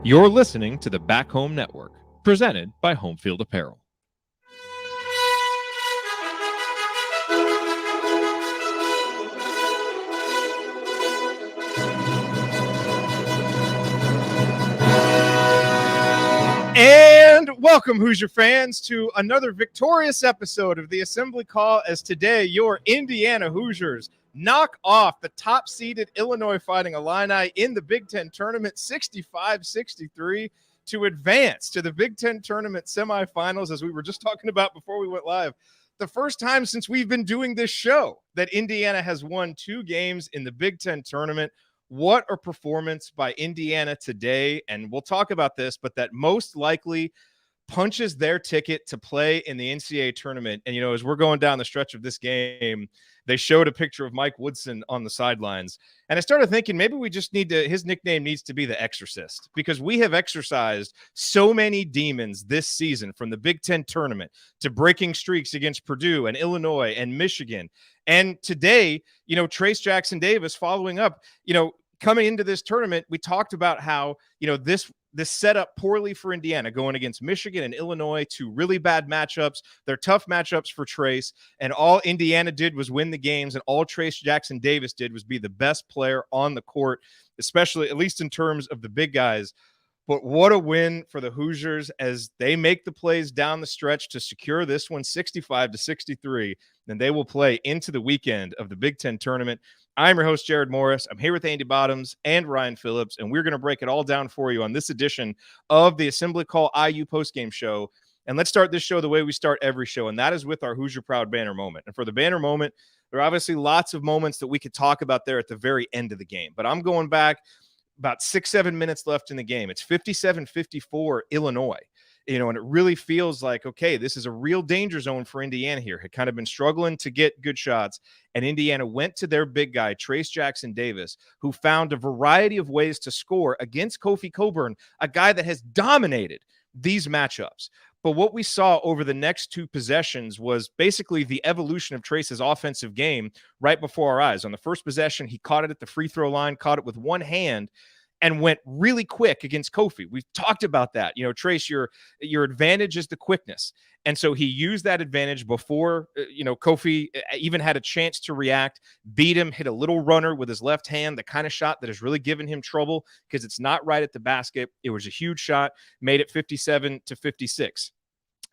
You're listening to the Back Home Network, presented by Home Field Apparel. And welcome, Hoosier fans, to another victorious episode of the Assembly Call, as today your Indiana Hoosiers knock off the top-seeded Illinois Fighting Illini in the Big Ten tournament 65-63 to advance to the Big Ten tournament semifinals, as we were just talking about before we went live. The first time since we've been doing this show that Indiana has won 2 games in the Big Ten tournament. What a performance by Indiana today. And we'll talk about this, but that most likely punches their ticket to play in the NCAA tournament. And, you know, as we're going down the stretch of this game, they showed a picture of Mike Woodson on the sidelines. And I started thinking maybe we just need to, his nickname needs to be the Exorcist, because we have exorcised so many demons this season, from the Big Ten tournament to breaking streaks against Purdue and Illinois and Michigan. And today, you know, Trayce Jackson-Davis following up, you know, coming into this tournament, we talked about how, you know, this set up poorly for Indiana, going against Michigan and Illinois, 2 really bad matchups. They're tough matchups for Trayce, and all Indiana did was win the games, and all Trayce Jackson-Davis did was be the best player on the court, especially, at least in terms of the big guys. But what a win for the Hoosiers as they make the plays down the stretch to secure this one 65-63. And they will play into the weekend of the Big Ten tournament. I'm your host, Jerod Morris. I'm here with Andy Bottoms and Ryan Phillips, and we're going to break it all down for you on this edition of the Assembly Call IU postgame show. And let's start this show the way we start every show, and that is with our Hoosier Proud banner moment. And for the banner moment, there are obviously lots of moments that we could talk about there at the very end of the game. But I'm going back about 6-7 minutes left in the game. It's 57-54 Illinois. You know, and it really feels like, okay, this is a real danger zone for Indiana here. Had kind of been struggling to get good shots, and Indiana went to their big guy, Trayce Jackson-Davis, who found a variety of ways to score against Kofi Cockburn, a guy that has dominated these matchups. But what we saw over the next 2 possessions was basically the evolution of Trayce's offensive game right before our eyes. On the first possession, he caught it at the free throw line, caught it with one hand, and went really quick against Kofi. We've talked about that. You know, Trayce, your advantage is the quickness. And so he used that advantage before, you know, Kofi even had a chance to react, beat him, hit a little runner with his left hand, the kind of shot that has really given him trouble because it's not right at the basket. It was a huge shot, made it 57-56.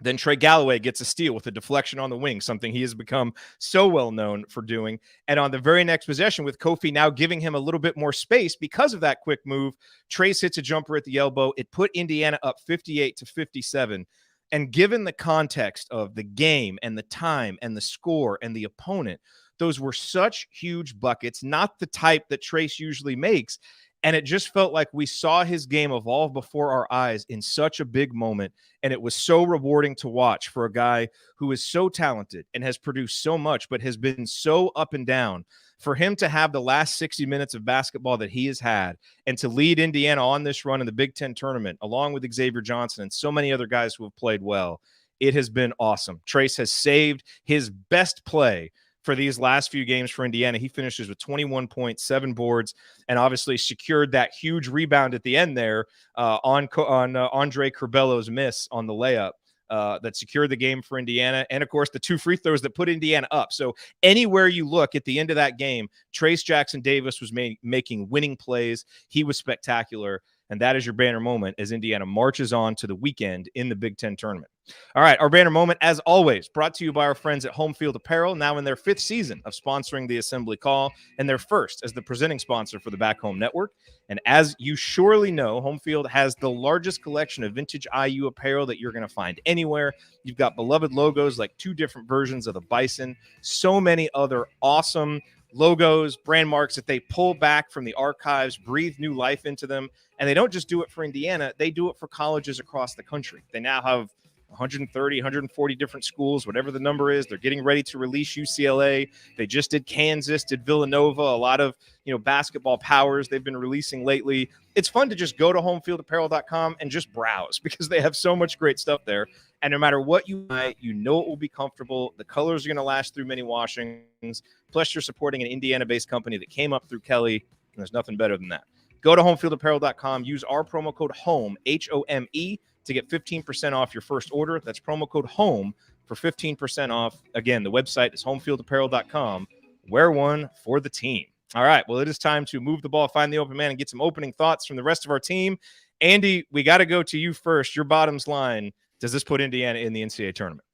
Then Trey Galloway gets a steal with a deflection on the wing, something he has become so well known for doing. And on the very next possession, with Kofi now giving him a little bit more space because of that quick move, Trayce hits a jumper at the elbow. It put Indiana up 58-57. And given the context of the game and the time and the score and the opponent, those were such huge buckets, not the type that Trayce usually makes. And it just felt like we saw his game evolve before our eyes in such a big moment. And it was so rewarding to watch for a guy who is so talented and has produced so much, but has been so up and down. For him to have the last 60 minutes of basketball that he has had and to lead Indiana on this run in the Big Ten tournament, along with Xavier Johnson and so many other guys who have played well, it has been awesome. Trayce has saved his best play for these last few games for Indiana. He finishes with 21 points, 7 boards, and obviously secured that huge rebound at the end there on Andre Curbello's miss on the layup that secured the game for Indiana. And, of course, the 2 free throws that put Indiana up. So anywhere you look at the end of that game, Trayce Jackson-Davis was making winning plays. He was spectacular. And that is your banner moment as Indiana marches on to the weekend in the Big Ten tournament. All right, our banner moment, as always, brought to you by our friends at Home Field Apparel, now in their 5th season of sponsoring the Assembly Call, and their first as the presenting sponsor for the Back Home Network. And as you surely know, Home Field has the largest collection of vintage IU apparel that you're going to find anywhere. You've got beloved logos like 2 different versions of the Bison, so many other awesome logos, brand marks that they pull back from the archives, breathe new life into them. And they don't just do it for Indiana, they do it for colleges across the country. They now have 130, 140 different schools, whatever the number is. They're getting ready to release UCLA. They just did Kansas, did Villanova, a lot of, you know, basketball powers they've been releasing lately. It's fun to just go to homefieldapparel.com and just browse because they have so much great stuff there. And no matter what you buy, you know it will be comfortable. The colors are going to last through many washings. Plus, you're supporting an Indiana-based company that came up through Kelly, and there's nothing better than that. Go to homefieldapparel.com. Use our promo code HOME, HOME, to get 15% off your first order. That's promo code HOME for 15% off. Again, the website is homefieldapparel.com. Wear one for the team. All right, well, it is time to move the ball, find the open man, and get some opening thoughts from the rest of our team. Andy, we got to go to you first. Your bottoms line. Does this put Indiana in the NCAA tournament?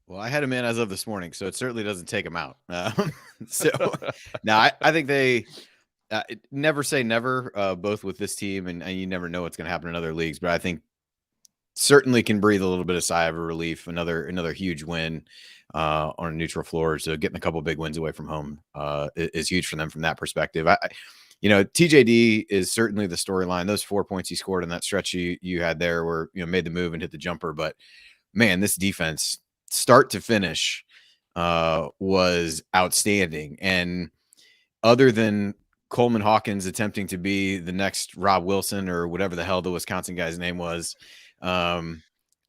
Well, I had him in as of this morning, so it certainly doesn't take him out. So now I think they never say never, both with this team, and you never know what's going to happen in other leagues. But I think certainly can breathe a little bit of sigh of relief. Another huge win on a neutral floor. So getting a couple big wins away from home is huge for them from that perspective. TJD is certainly the storyline. Those 4 points he scored in that stretch you had there were, made the move and hit the jumper. But man, this defense, start to finish, was outstanding. And other than Coleman Hawkins attempting to be the next Rob Wilson or whatever the hell the Wisconsin guy's name was, and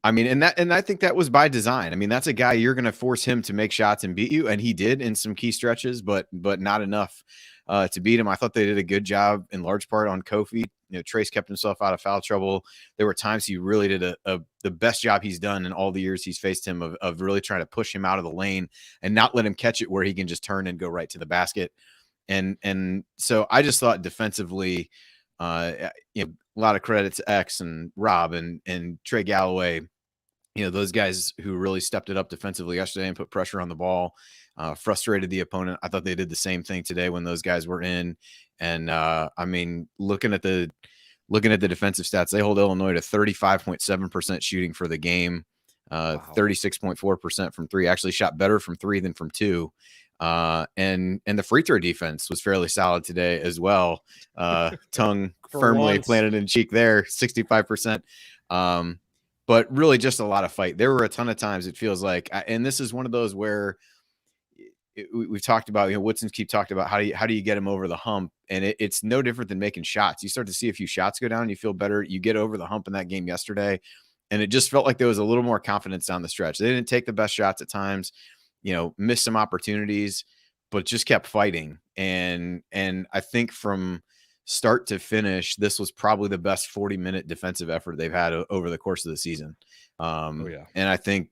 I think that was by design. I mean, that's a guy you're going to force him to make shots and beat you, and he did in some key stretches, but not enough to beat him. I thought they did a good job in large part on Kofi. Trayce kept himself out of foul trouble. There were times he really did the best job he's done in all the years he's faced him of really trying to push him out of the lane and not let him catch it where he can just turn and go right to the basket. And so I just thought defensively, a lot of credit to X and Rob and Trey Galloway, those guys who really stepped it up defensively yesterday and put pressure on the ball, frustrated the opponent. I thought they did the same thing today when those guys were in. And looking at the defensive stats, they hold Illinois to 35.7% shooting for the game, 36.4% from three. Actually shot better from three than from two. And the free throw defense was fairly solid today as well. Tongue firmly planted in cheek there, 65%. But really just a lot of fight. There were a ton of times it feels like, and this is one of those where we've talked about, Woodson's keep talked about how do you get him over the hump, and it's no different than making shots. You start to see a few shots go down, you feel better. You get over the hump in that game yesterday, and it just felt like there was a little more confidence down the stretch. They didn't take the best shots at times, missed some opportunities, but just kept fighting. And I think from start to finish, this was probably the best 40-minute defensive effort they've had over the course of the season. And I think,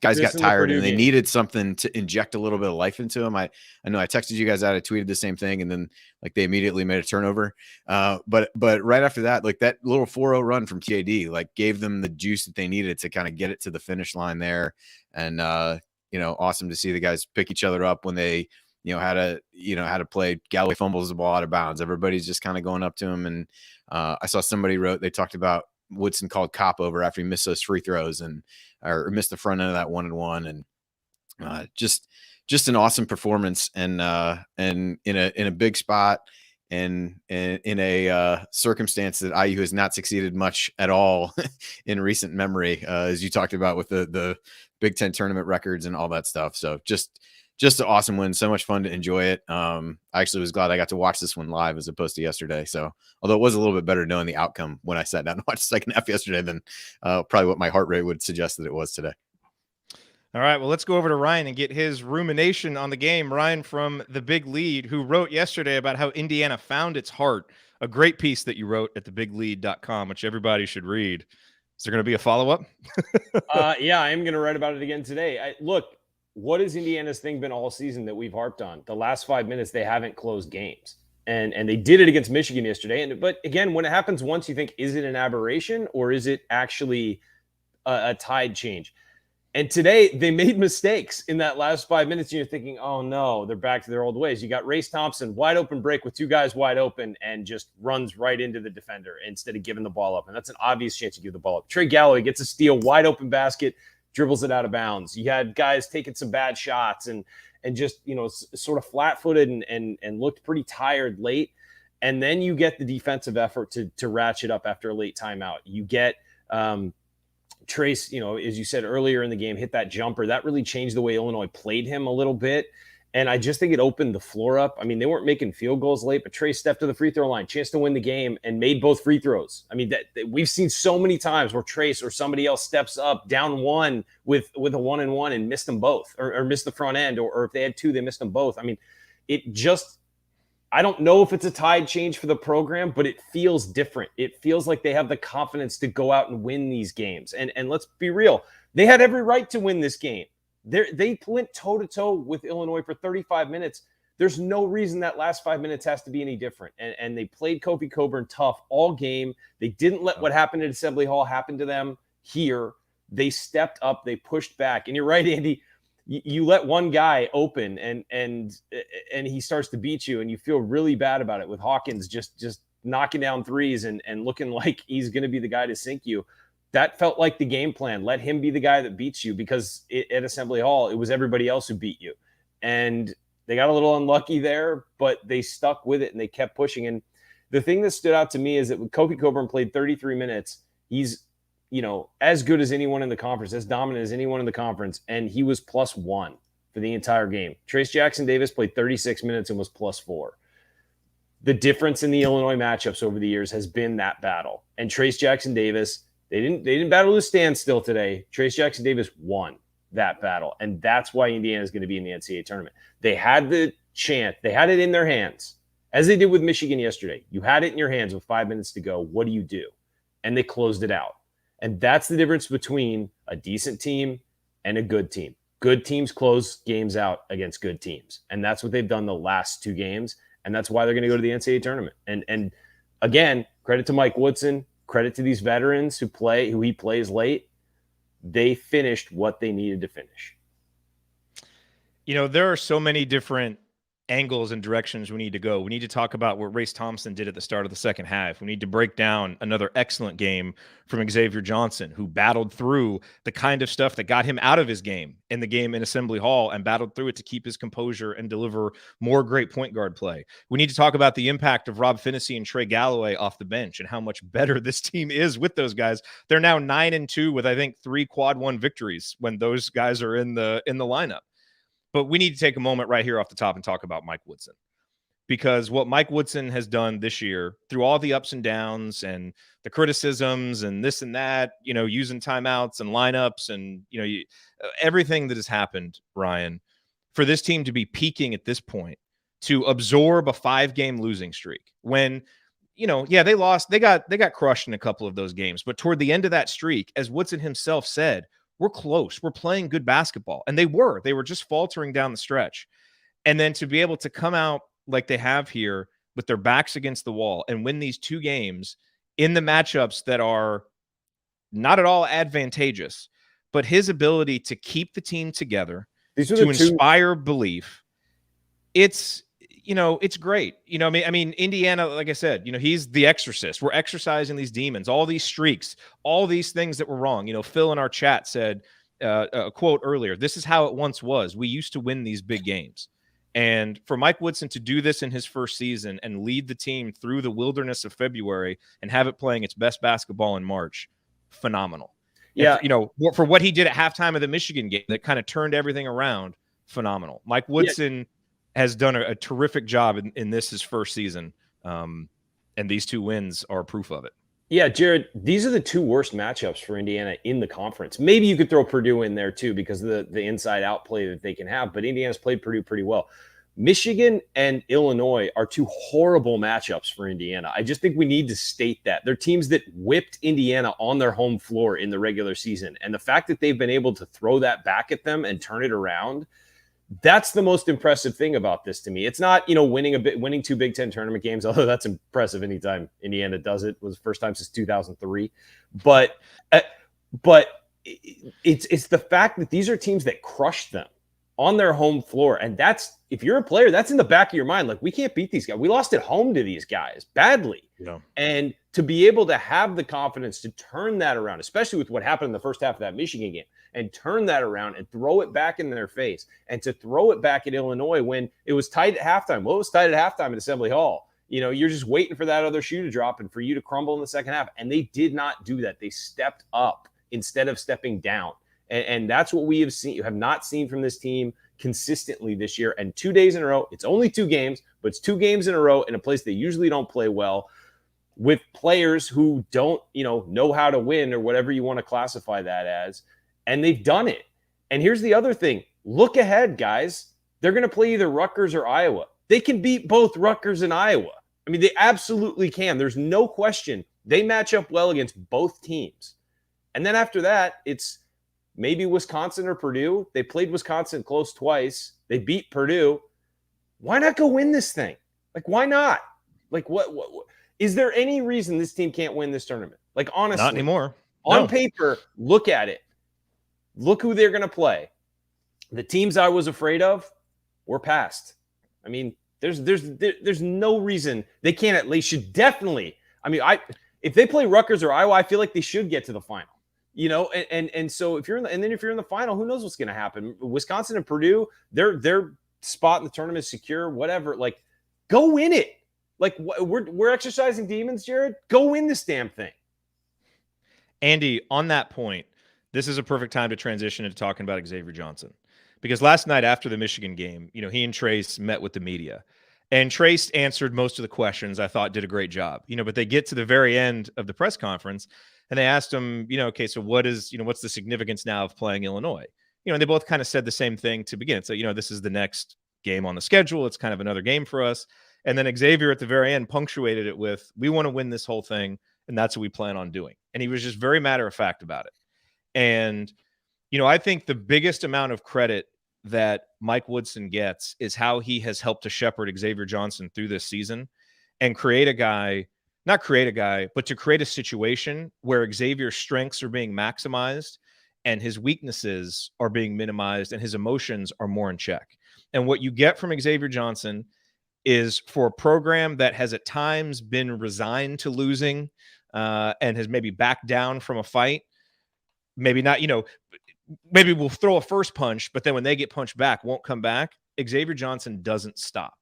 guys got tired and they needed something to inject a little bit of life into them. I know I texted you guys out. I tweeted the same thing. And then they immediately made a turnover. But right after that, that little 4-0 run from TAD, gave them the juice that they needed to kind of get it to the finish line there. And, awesome to see the guys pick each other up when they, had to play. Galloway fumbles the ball out of bounds. Everybody's just kind of going up to him. And I saw somebody they talked about Woodson called cop over after he missed those free throws or missed the front end of that 1-and-1. And just an awesome performance and in a big spot and in a circumstance that IU has not succeeded much at all in recent memory, as you talked about with the Big Ten tournament records and all that stuff. So just an awesome win. So much fun to enjoy it. I actually was glad I got to watch this one live as opposed to yesterday. So although it was a little bit better knowing the outcome when I sat down and watched the second half yesterday than probably what my heart rate would suggest that it was today. All right, well, let's go over to Ryan and get his rumination on the game. Ryan from The Big Lead, who wrote yesterday about how Indiana found its heart, a great piece that you wrote at thebiglead.com, which everybody should read. Is there going to be a follow-up? Yeah, I am going to write about it again today. Look, what has Indiana's thing been all season that we've harped on? The last 5 minutes, they haven't closed games. And they did it against Michigan yesterday. But again, when it happens once, you think, is it an aberration or is it actually a tide change? And today, they made mistakes in that last 5 minutes. And you're thinking, oh, no, they're back to their old ways. You got Trayce Thompson, wide open break with two guys wide open and just runs right into the defender instead of giving the ball up. And that's an obvious chance to give the ball up. Trey Galloway gets a steal, wide open basket, dribbles it out of bounds. You had guys taking some bad shots and just, sort of flat-footed and looked pretty tired late. And then you get the defensive effort to ratchet up after a late timeout. You get Trayce, as you said earlier in the game, hit that jumper. That really changed the way Illinois played him a little bit. And I just think it opened the floor up. I mean, they weren't making field goals late, but Trayce stepped to the free throw line, chance to win the game, and made both free throws. I mean, that we've seen so many times where Trayce or somebody else steps up down one with a 1-and-1 and missed them both, or missed the front end, or if they had two, they missed them both. I mean, it just I don't know if it's a tide change for the program, but it feels different. It feels like they have the confidence to go out and win these games. And let's be real, they had every right to win this game. They went toe-to-toe with Illinois for 35 minutes. There's no reason that last 5 minutes has to be any different. And they played Kofi Cockburn tough all game. They didn't let what happened at Assembly Hall happen to them here. They stepped up. They pushed back. And you're right, Andy. You let one guy open and he starts to beat you, and you feel really bad about it with Hawkins just knocking down threes and looking like he's going to be the guy to sink you. That felt like the game plan. Let him be the guy that beats you, because at Assembly Hall, it was everybody else who beat you. And they got a little unlucky there, but they stuck with it and they kept pushing. And the thing that stood out to me is that when Kofi Cockburn played 33 minutes, he's, as good as anyone in the conference, as dominant as anyone in the conference, and he was +1 for the entire game. Trayce Jackson-Davis played 36 minutes and was +4. The difference in the Illinois matchups over the years has been that battle. And Trayce Jackson-Davis, they didn't battle to a standstill today. Trayce Jackson-Davis won that battle, and that's why Indiana is going to be in the NCAA tournament. They had the chance. They had it in their hands, as they did with Michigan yesterday. You had it in your hands with 5 minutes to go. What do you do? And they closed it out. And that's the difference between a decent team and a good team. Good teams close games out against good teams. And that's what they've done the last 2 games. And that's why they're going to go to the NCAA tournament. And again, credit to Mike Woodson, credit to these veterans who he plays late. They finished what they needed to finish. There are so many different angles and directions we need to go. We need to talk about what Trayce Thompson did at the start of the second half. We need to break down another excellent game from Xavier Johnson, who battled through the kind of stuff that got him out of his game in the game in Assembly Hall and battled through it to keep his composure and deliver more great point guard play. We need to talk about the impact of Rob Finney and Trey Galloway off the bench and how much better this team is with those guys. They're now 9-2 with, I think, 3 quad 1 victories when those guys are in the lineup. But we need to take a moment right here off the top and talk about Mike Woodson, because what Mike Woodson has done this year through all the ups and downs and the criticisms and this and that, using timeouts and lineups and, everything that has happened, Ryan, for this team to be peaking at this point, to absorb a 5-game losing streak when, they lost, they got crushed in a couple of those games. But toward the end of that streak, as Woodson himself said, we're close. We're playing good basketball. And they were just faltering down the stretch. And then to be able to come out like they have here with their backs against the wall and win these 2 games in the matchups that are not at all advantageous, but his ability to keep the team together, to inspire belief. It's great. I mean, Indiana, like I said, he's the exorcist. We're exorcising these demons, all these streaks, all these things that were wrong. Phil in our chat said a quote earlier, "This is how it once was. We used to win these big games." And for Mike Woodson to do this in his first season and lead the team through the wilderness of February and have it playing its best basketball in March, phenomenal. Yeah. For what he did at halftime of the Michigan game that kind of turned everything around, phenomenal. Mike Woodson has done a terrific job in this, his first season. And these 2 wins are proof of it. Yeah, Jerod, these are the 2 worst matchups for Indiana in the conference. Maybe you could throw Purdue in there too because of the inside-out play that they can have, but Indiana's played Purdue pretty well. Michigan and Illinois are 2 horrible matchups for Indiana. I just think we need to state that. They're teams that whipped Indiana on their home floor in the regular season, and the fact that they've been able to throw that back at them and turn it around, that's the most impressive thing about this to me. It's not, winning 2 Big Ten tournament games, although that's impressive anytime Indiana does it. It was the first time since 2003. But it's the fact that these are teams that crushed them on their home floor. And that's, if you're a player, that's in the back of your mind. Like, we can't beat these guys. We lost at home to these guys badly. Yeah. And to be able to have the confidence to turn that around, especially with what happened in the first half of that Michigan game, and turn that around and throw it back in their face, and to throw it back at Illinois when it was tight at halftime. Well, it was tight at halftime at Assembly Hall. You're just waiting for that other shoe to drop and for you to crumble in the second half. And they did not do that. They stepped up instead of stepping down. And that's what we have not seen from this team consistently this year. And 2 days in a row, it's only 2 games, but it's 2 games in a row in a place they usually don't play well, with players who don't, know how to win, or whatever you want to classify that as. And they've done it. And here's the other thing. Look ahead, guys. They're going to play either Rutgers or Iowa. They can beat both Rutgers and Iowa. I mean, they absolutely can. There's no question. They match up well against both teams. And then after that, it's maybe Wisconsin or Purdue. They played Wisconsin close twice. They beat Purdue. Why not go win this thing? Like, why not? Like, what is there any reason this team can't win this tournament? Like, honestly, not anymore. On paper, look at it. Look who they're going to play. The teams I was afraid of were past. I mean, there's no reason they can't. At least should definitely. I mean, if they play Rutgers or Iowa, I feel like they should get to the final. You know, and so if you're in the final, who knows what's going to happen? Wisconsin and Purdue, their spot in the tournament is secure. Whatever, like, go win it. Like, we're exercising demons, Jerod. Go win this damn thing. Andy, on that point, this is a perfect time to transition into talking about Xavier Johnson. Because last night after the Michigan game, you know, he and Trayce met with the media. And Trayce answered most of the questions, I thought did a great job. You know, but they get to the very end of the press conference and they asked him, you know, okay, so what's the significance now of playing Illinois? You know, and they both kind of said the same thing to begin. So, you know, this is the next game on the schedule. It's kind of another game for us. And then Xavier at the very end punctuated it with, we want to win this whole thing. And that's what we plan on doing. And he was just very matter of fact about it. And, you know, I think the biggest amount of credit that Mike Woodson gets is how he has helped to shepherd Xavier Johnson through this season and to create a situation where Xavier's strengths are being maximized and his weaknesses are being minimized and his emotions are more in check. And what you get from Xavier Johnson is, for a program that has at times been resigned to losing and has maybe backed down from a fight, maybe not, you know, maybe we'll throw a first punch, but then when they get punched back, won't come back. Xavier Johnson doesn't stop.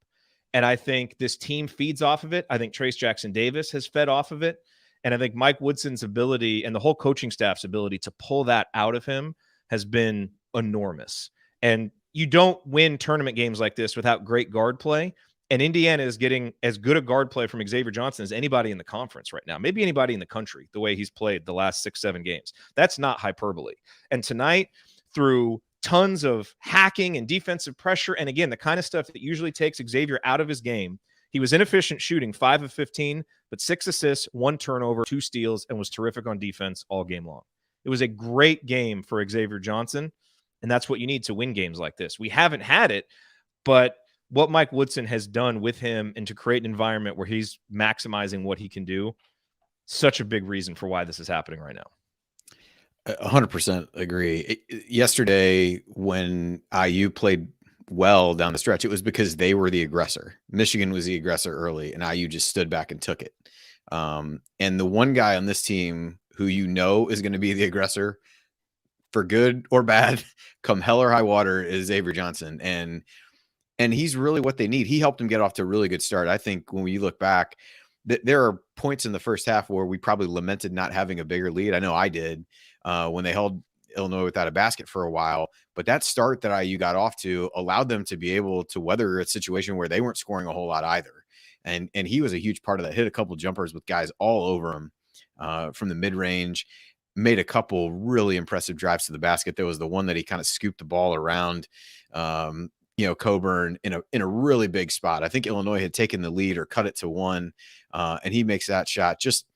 And I think this team feeds off of it. I think Trayce Jackson-Davis has fed off of it. And I think Mike Woodson's ability and the whole coaching staff's ability to pull that out of him has been enormous. And you don't win tournament games like this without great guard play. And Indiana is getting as good a guard play from Xavier Johnson as anybody in the conference right now. Maybe anybody in the country, the way he's played the last 6-7 games. That's not hyperbole. And tonight, through tons of hacking and defensive pressure, and again, the kind of stuff that usually takes Xavier out of his game, he was inefficient shooting, 5 of 15, but 6 assists, 1 turnover, 2 steals, and was terrific on defense all game long. It was a great game for Xavier Johnson, and that's what you need to win games like this. We haven't had it, but what Mike Woodson has done with him and to create an environment where he's maximizing what he can do, such a big reason for why this is happening right now. 100% agree. Yesterday, when IU played well down the stretch, it was because they were the aggressor. Michigan was the aggressor early, and IU just stood back and took it. And the one guy on this team who you know is going to be the aggressor for good or bad, come hell or high water, is Xavier Johnson. And he's really what they need. He helped them get off to a really good start. I think when we look back, there are points in the first half where we probably lamented not having a bigger lead. I know I did when they held Illinois without a basket for a while. But that start that IU got off to allowed them to be able to weather a situation where they weren't scoring a whole lot either. And he was a huge part of that. Hit a couple jumpers with guys all over him from the mid-range. Made a couple really impressive drives to the basket. There was the one that he kind of scooped the ball around Coburn in a really big spot. I think Illinois had taken the lead or cut it to 1, and he makes that shot. Just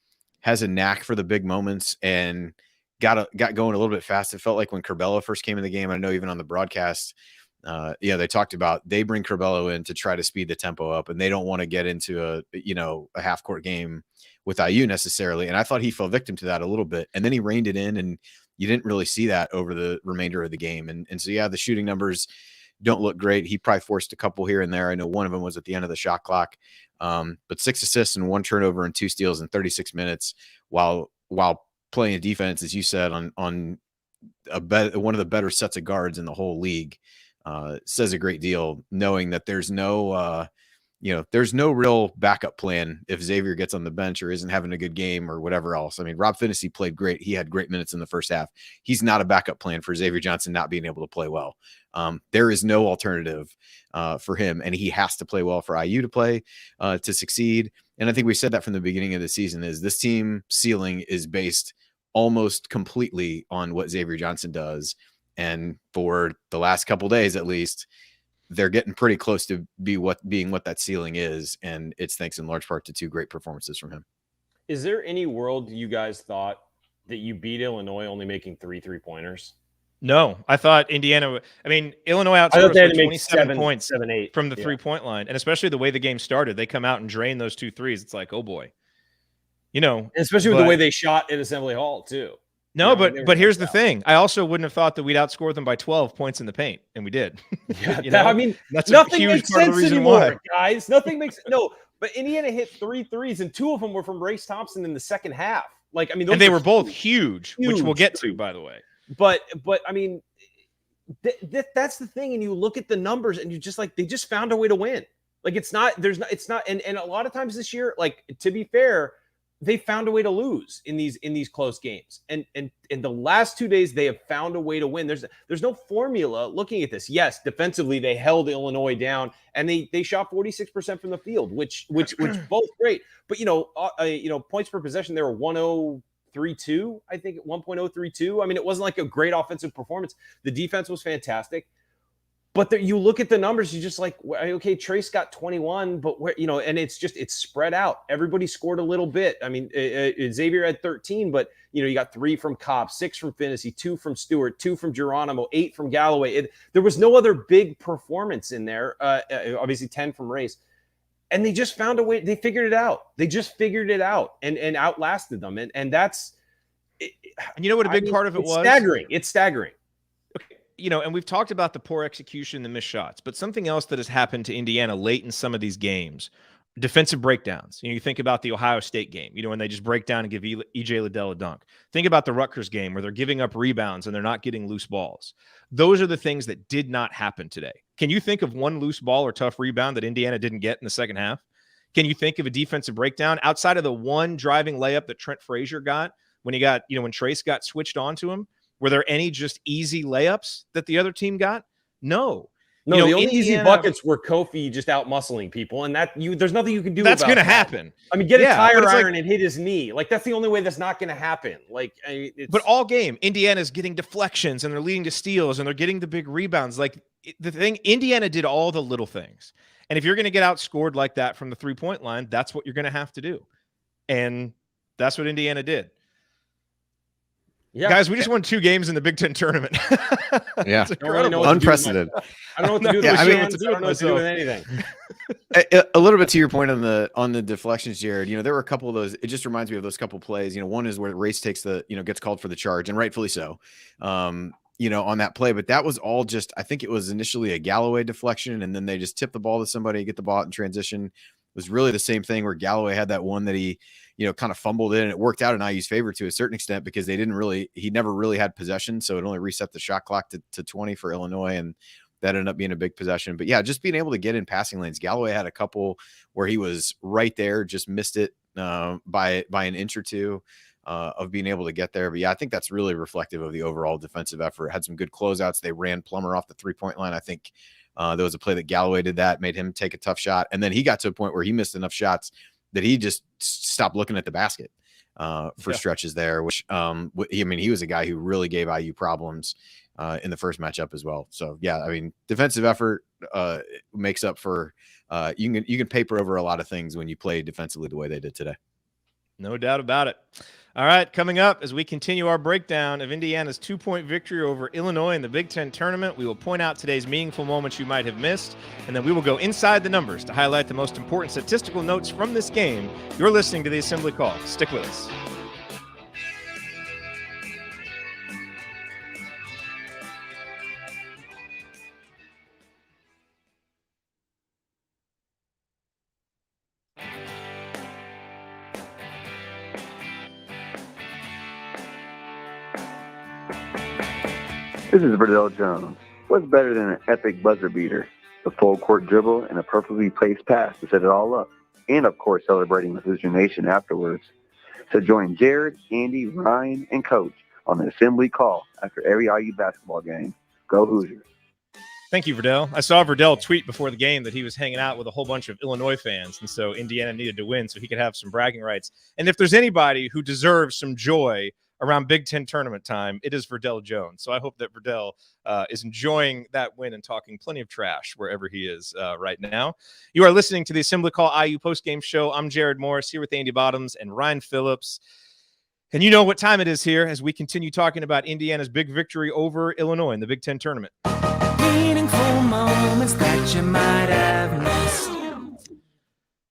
has a knack for the big moments and got going a little bit fast. It felt like when Curbelo first came in the game. I know even on the broadcast, they talked about they bring Curbelo in to try to speed the tempo up, and they don't want to get into a half court game with IU necessarily. And I thought he fell victim to that a little bit, and then he reined it in, and you didn't really see that over the remainder of the game. And so the shooting numbers don't look great. He probably forced a couple here and there. I know one of them was at the end of the shot clock. But 6 assists and 1 turnover and 2 steals in 36 minutes while playing a defense, as you said, on one of the better sets of guards in the whole league, says a great deal, knowing that there's no real backup plan if Xavier gets on the bench or isn't having a good game or whatever else. I mean, Rob Finney played great. He had great minutes in the first half. He's not a backup plan for Xavier Johnson not being able to play well. There is no alternative for him, and he has to play well for IU to play to succeed. And I think we said that from the beginning of the season is this team ceiling is based almost completely on what Xavier Johnson does. And for the last couple days, at least, they're getting pretty close to being what that ceiling is, and it's thanks in large part to 2 great performances from him. Is there any world you guys thought that you beat Illinois only making 3 3-pointers? No, I thought Indiana. I mean, Illinois outscored us by 27 points from the 3-point line, and especially the way the game started, they come out and drain those 2 threes. It's like, oh boy, and especially with the way they shot at Assembly Hall too. No, but here's the thing. I also wouldn't have thought that we'd outscore them by 12 points in the paint, and we did. Yeah, I mean, that's nothing makes sense anymore, guys. Nothing makes But Indiana hit 3 threes, and 2 of them were from Trayce Thompson in the second half. Like, I mean, and they were both huge, which we'll get to, by the way. But I mean, that's the thing. And you look at the numbers, and you just like they just found a way to win. Like it's not. And a lot of times this year, like to be fair, they found a way to lose in these close games. And in the last 2 days, they have found a way to win. There's no formula looking at this. Yes, defensively they held Illinois down, and they shot 46% from the field, which both great. But points per possession, they were 1.032, I think 1.032. I mean, it wasn't like a great offensive performance. The defense was fantastic. But you look at the numbers, you just like, okay, Trayce got 21, but and it's spread out. Everybody scored a little bit. I mean, Xavier had 13, but you got 3 from Cobb, 6 from Finney, 2 from Stewart, 2 from Geronimo, 8 from Galloway. There was no other big performance in there. Obviously 10 from Race. And they just found a way. They figured it out. They just figured it out and outlasted them. And that's, and you know what a big part of it was? Staggering. It's staggering. And we've talked about the poor execution, the missed shots, but something else that has happened to Indiana late in some of these games, defensive breakdowns. You think about the Ohio State game, when they just break down and give E.J. Liddell a dunk. Think about the Rutgers game where they're giving up rebounds and they're not getting loose balls. Those are the things that did not happen today. Can you think of one loose ball or tough rebound that Indiana didn't get in the second half? Can you think of a defensive breakdown outside of the one driving layup that Trent Frazier got when when Trayce got switched onto him? Were there any just easy layups that the other team got? No. The only easy buckets were Kofi just out muscling people, and there's nothing you can do. That's going to happen. I mean, get a tire iron and hit his knee. Like that's the only way that's not going to happen. But all game, Indiana's getting deflections and they're leading to steals and they're getting the big rebounds. Like the thing, Indiana did all the little things, and if you're going to get outscored like that from the 3-point line, that's what you're going to have to do, and that's what Indiana did. Yeah, guys, we just won 2 games in the Big Ten tournament. Yeah, unprecedented. I don't know what to do with my hands. I don't know what to do with anything. A little bit to your point on the deflections, Jerod. There were a couple of those. It just reminds me of those couple plays. One is where Race takes gets called for the charge, and rightfully so. On that play, but that was all just. I think it was initially a Galloway deflection, and then they just tip the ball to somebody, get the ball out in transition. It was really the same thing where Galloway had that one that he kind of fumbled in, and it worked out in IU's favor to a certain extent because he never really had possession. So it only reset the shot clock to 20 for Illinois. And that ended up being a big possession, but yeah, just being able to get in passing lanes. Galloway had a couple where he was right there, just missed it by an inch or two of being able to get there. But yeah, I think that's really reflective of the overall defensive effort. Had some good closeouts. They ran Plummer off the 3-point line. I think there was a play that Galloway did that made him take a tough shot. And then he got to a point where he missed enough shots that he just stopped looking at the basket for stretches there, which he was a guy who really gave IU problems in the first matchup as well. So yeah, I mean, defensive effort makes up for you can paper over a lot of things when you play defensively the way they did today. No doubt about it. All right, coming up as we continue our breakdown of Indiana's 2-point victory over Illinois in the Big Ten tournament, we will point out today's meaningful moments you might have missed, and then we will go inside the numbers to highlight the most important statistical notes from this game. You're listening to the Assembly Call. Stick with us. This is Verdell Jones. What's better than an epic buzzer beater? The full court dribble and a perfectly placed pass to set it all up. And of course, celebrating with Hoosier Nation afterwards. So join Jerod, Andy, Ryan, and Coach on the Assembly Call after every IU basketball game. Go Hoosiers. Thank you, Verdell. I saw Verdell tweet before the game that he was hanging out with a whole bunch of Illinois fans, and so Indiana needed to win so he could have some bragging rights. And if there's anybody who deserves some joy around Big Ten tournament time, it is Verdell Jones. So I hope that Verdell is enjoying that win and talking plenty of trash wherever he is right now. You are listening to the Assembly Call IU postgame show. I'm Jerod Morris here with Andy Bottoms and Ryan Phillips. And you know what time it is here as we continue talking about Indiana's big victory over Illinois in the Big Ten tournament. Meaningful moments that you might have missed.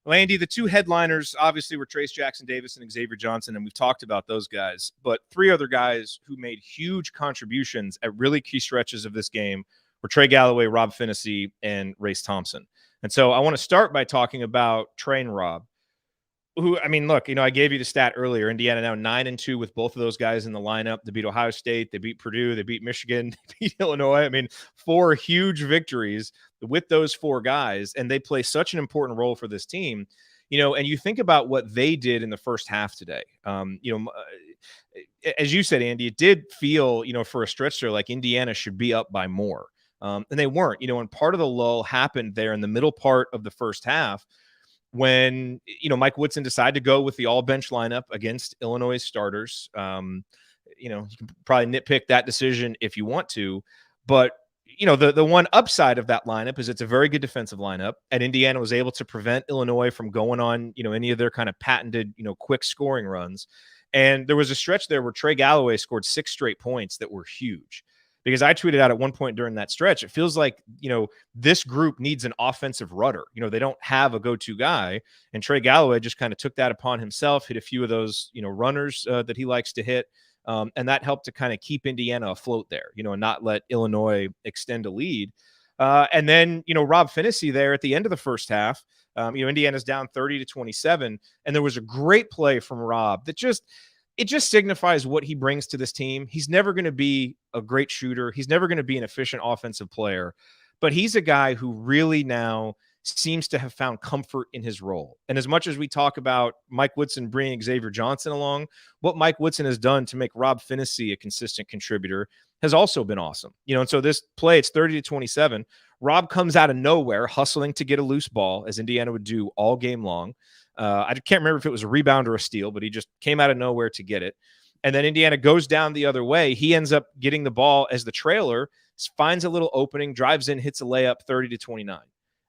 Well, Andy, the two headliners obviously were Trayce Jackson-Davis and Xavier Johnson, and we've talked about those guys. But three other guys who made huge contributions at really key stretches of this game were Trey Galloway, Rob Phinisee, and Race Thompson. And so I want to start by talking about Trey and Rob. Who, I mean, look, I gave you the stat earlier. Indiana now 9-2 with both of those guys in the lineup. They beat Ohio State, they beat Purdue, they beat Michigan, they beat Illinois. I mean, 4 huge victories with those 4 guys, and they play such an important role for this team. And you think about what they did in the first half today. As you said, Andy, it did feel, for a stretch there like Indiana should be up by more, and they weren't. And part of the lull happened there in the middle part of the first half, when, Mike Woodson decided to go with the all-bench lineup against Illinois starters. You can probably nitpick that decision if you want to, but, the one upside of that lineup is it's a very good defensive lineup, and Indiana was able to prevent Illinois from going on, any of their kind of patented, quick scoring runs. And there was a stretch there where Trey Galloway scored 6 straight points that were huge. Because I tweeted out at one point during that stretch, it feels like, this group needs an offensive rudder. They don't have a go-to guy. And Trey Galloway just kind of took that upon himself, hit a few of those, runners that he likes to hit. And that helped to kind of keep Indiana afloat there, and not let Illinois extend a lead. And then, Rob Phinisee there at the end of the first half, Indiana's down 30-27. And there was a great play from Rob that it just signifies what he brings to this team. He's never going to be a great shooter. He's never going to be an efficient offensive player, but he's a guy who really now seems to have found comfort in his role. And as much as we talk about Mike Woodson bringing Xavier Johnson along, what Mike Woodson has done to make Rob Phinisee a consistent contributor has also been awesome. And so this play, it's 30-27. Rob comes out of nowhere, hustling to get a loose ball, as Indiana would do all game long. I can't remember if it was a rebound or a steal, but he just came out of nowhere to get it. And then Indiana goes down the other way. He ends up getting the ball as the trailer, finds a little opening, drives in, hits a layup, 30-29.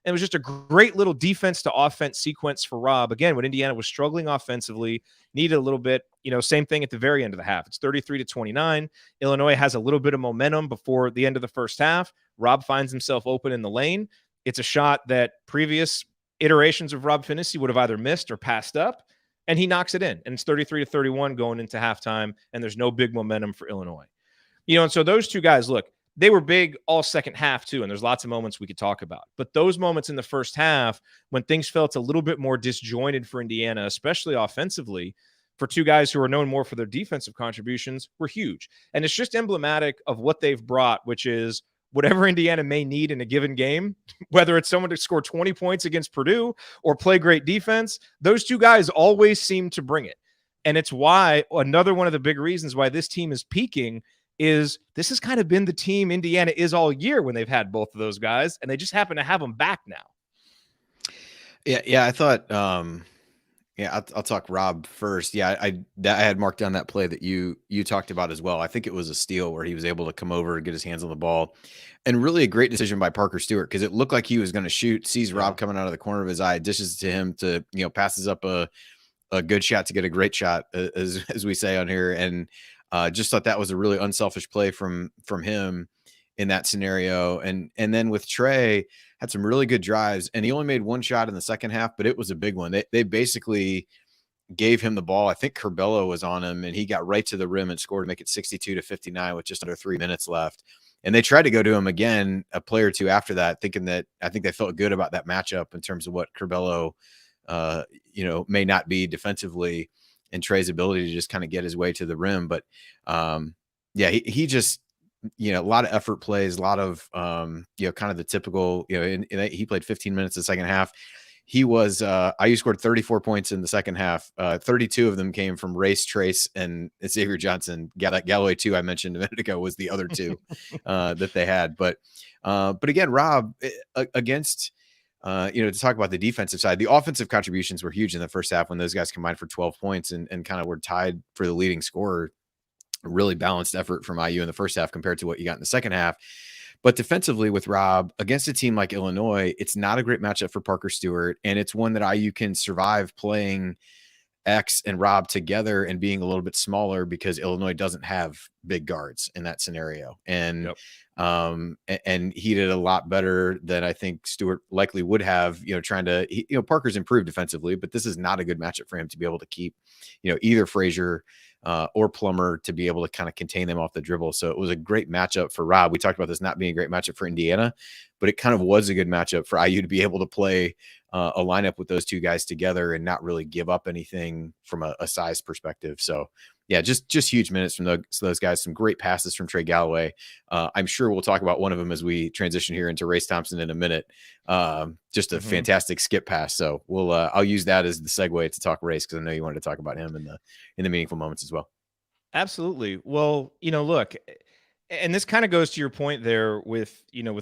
And it was just a great little defense to offense sequence for Rob. Again, when Indiana was struggling offensively, needed a little bit, same thing at the very end of the half. It's 33-29. Illinois has a little bit of momentum before the end of the first half. Rob finds himself open in the lane. It's a shot that previous iterations of Rob Phinisee would have either missed or passed up, and he knocks it in. And it's 33-31 going into halftime, and there's no big momentum for Illinois. And so those two guys, look, they were big all second half too, and there's lots of moments we could talk about. But those moments in the first half, when things felt a little bit more disjointed for Indiana, especially offensively, for two guys who are known more for their defensive contributions, were huge. And it's just emblematic of what they've brought, which is whatever Indiana may need in a given game, whether it's someone to score 20 points against Purdue or play great defense, those two guys always seem to bring it. And it's why another one of the big reasons why this team is peaking is this has kind of been the team Indiana is all year when they've had both of those guys, and they just happen to have them back now. Yeah. I thought, I'll talk Rob first. Yeah, I had marked down that play that you talked about as well. I think it was a steal where he was able to come over and get his hands on the ball, and really a great decision by Parker Stewart, because it looked like he was going to shoot, sees Rob coming out of the corner of his eye, dishes to him to, passes up a good shot to get a great shot, as we say on here. And just thought that was a really unselfish play from him in that scenario. And then with Trey, had some really good drives, and he only made one shot in the second half, but it was a big one. They basically gave him the ball. I think Curbelo was on him, and he got right to the rim and scored to make it 62-59 with just under 3 minutes left. And they tried to go to him again a play or two after that, thinking that I think they felt good about that matchup in terms of what Curbelo, may not be defensively, and Trey's ability to just kind of get his way to the rim. But he just, a lot of effort plays, a lot of, kind of the typical, he played 15 minutes in the second half. He was, IU scored 34 points in the second half. 32 of them came from Race, Trayce, and Xavier Johnson. Galloway, too, I mentioned a minute ago, was the other two that they had. But again, Rob, against, to talk about the defensive side, the offensive contributions were huge in the first half when those guys combined for 12 points and kind of were tied for the leading scorer really balanced effort from IU in the first half compared to what you got in the second half. But defensively with Rob against a team like Illinois, it's not a great matchup for Parker Stewart. And it's one that IU can survive playing X and Rob together and being a little bit smaller because Illinois doesn't have big guards in that scenario. And, and he did a lot better than I think Stewart likely would have, Parker's improved defensively, but this is not a good matchup for him to be able to keep, either Frazier or Plummer to be able to kind of contain them off the dribble. So it was a great matchup for Rob. We talked about this not being a great matchup for Indiana, but it kind of was a good matchup for IU to be able to play a lineup with those two guys together and not really give up anything from a size perspective. So yeah, just huge minutes from those guys. Some great passes from Trey Galloway. I'm sure we'll talk about one of them as we transition here into Trayce Thompson in a minute. Just a fantastic skip pass. So I'll use that as the segue to talk Trayce, because I know you wanted to talk about him in the meaningful moments as well. Absolutely. Well, look, and this kind of goes to your point there with the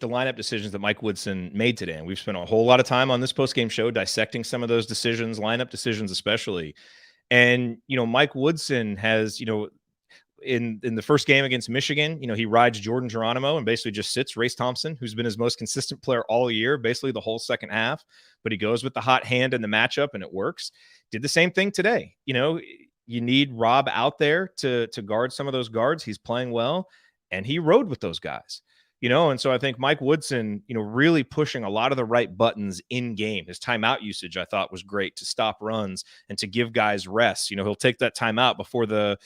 lineup decisions that Mike Woodson made today. And we've spent a whole lot of time on this postgame show dissecting some of those decisions, lineup decisions especially. And, Mike Woodson has, in the first game against Michigan, he rides Jordan Geronimo and basically just sits Trayce Thompson, who's been his most consistent player all year, basically the whole second half. But he goes with the hot hand in the matchup and it works. Did the same thing today. You need Rob out there to guard some of those guards. He's playing well, and he rode with those guys, and so I think Mike Woodson, really pushing a lot of the right buttons in game. His timeout usage, I thought, was great to stop runs and to give guys rest. He'll take that timeout before the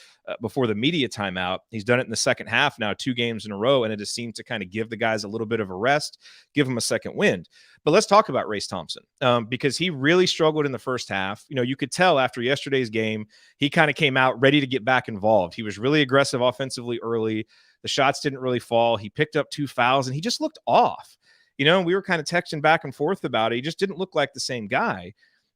media timeout. He's done it in the second half now, 2 games in a row, and it just seemed to kind of give the guys a little bit of a rest, give them a second wind. But let's talk about Trayce Thompson, because he really struggled in the first half. You could tell after yesterday's game, he kind of came out ready to get back involved. He was really aggressive offensively early. The shots didn't really fall. He picked up 2 fouls, and he just looked off. We were kind of texting back and forth about it. He just didn't look like the same guy.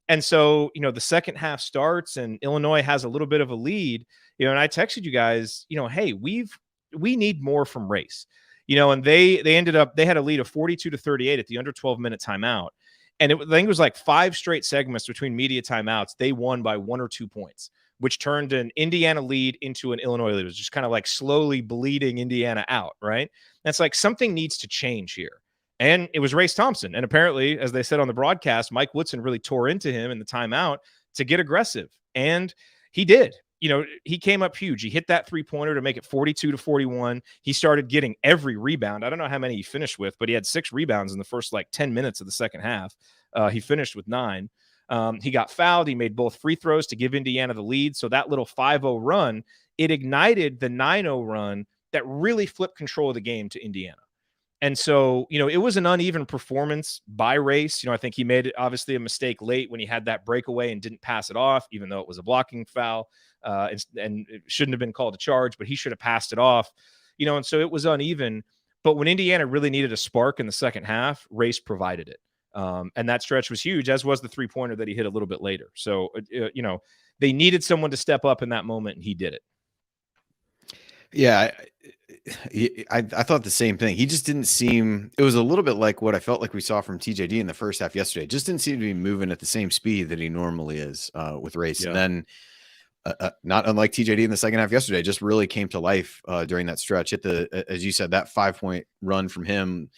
And so, the second half starts, and Illinois has a little bit of a lead. And I texted you guys, hey, we need more from Trayce. And they had a lead of 42-38 at the under 12-minute timeout. And I think it was like 5 straight segments between media timeouts. They won by 1 or 2 points, which turned an Indiana lead into an Illinois lead. It was just kind of like slowly bleeding Indiana out, right? That's like something needs to change here. And it was Trayce Thompson. And apparently, as they said on the broadcast, Mike Woodson really tore into him in the timeout to get aggressive. And he did. He came up huge. He hit that 3-pointer to make it 42-41. He started getting every rebound. I don't know how many he finished with, but he had 6 rebounds in the first 10 minutes of the second half. He finished with 9. He got fouled. He made both free throws to give Indiana the lead. So that little 5-0 run, it ignited the 9-0 run that really flipped control of the game to Indiana. And so, it was an uneven performance by Trayce. I think he made obviously a mistake late when he had that breakaway and didn't pass it off, even though it was a blocking foul, and it shouldn't have been called a charge, but he should have passed it off, and so it was uneven. But when Indiana really needed a spark in the second half, Trayce provided it. And that stretch was huge, as was the 3-pointer that he hit a little bit later. So, they needed someone to step up in that moment, and he did it. Yeah, I thought the same thing. He just didn't seem – it was a little bit like what I felt like we saw from TJD in the first half yesterday. Just didn't seem to be moving at the same speed that he normally is with Trayce. Yeah. And then, not unlike TJD in the second half yesterday, just really came to life during that stretch. As you said, that 5-point run from him,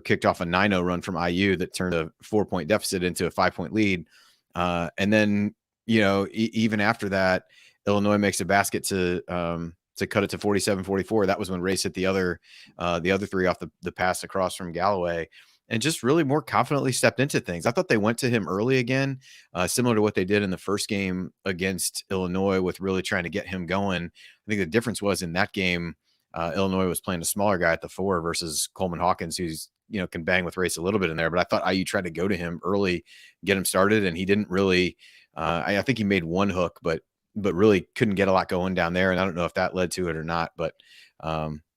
kicked off a 9-0 run from IU that turned a 4-point deficit into a 5-point lead. And then, even after that, Illinois makes a basket to cut it to 47-44. That was when Trayce hit the other 3 off the pass across from Galloway, and just really more confidently stepped into things. I thought they went to him early again, similar to what they did in the first game against Illinois with really trying to get him going. I think the difference was in that game, Illinois was playing a smaller guy at the 4 versus Coleman Hawkins, who's, can bang with Trayce a little bit in there. But I thought IU tried to go to him early, get him started, and he didn't really, I think he made 1 hook, but really couldn't get a lot going down there. And I don't know if that led to it or not, but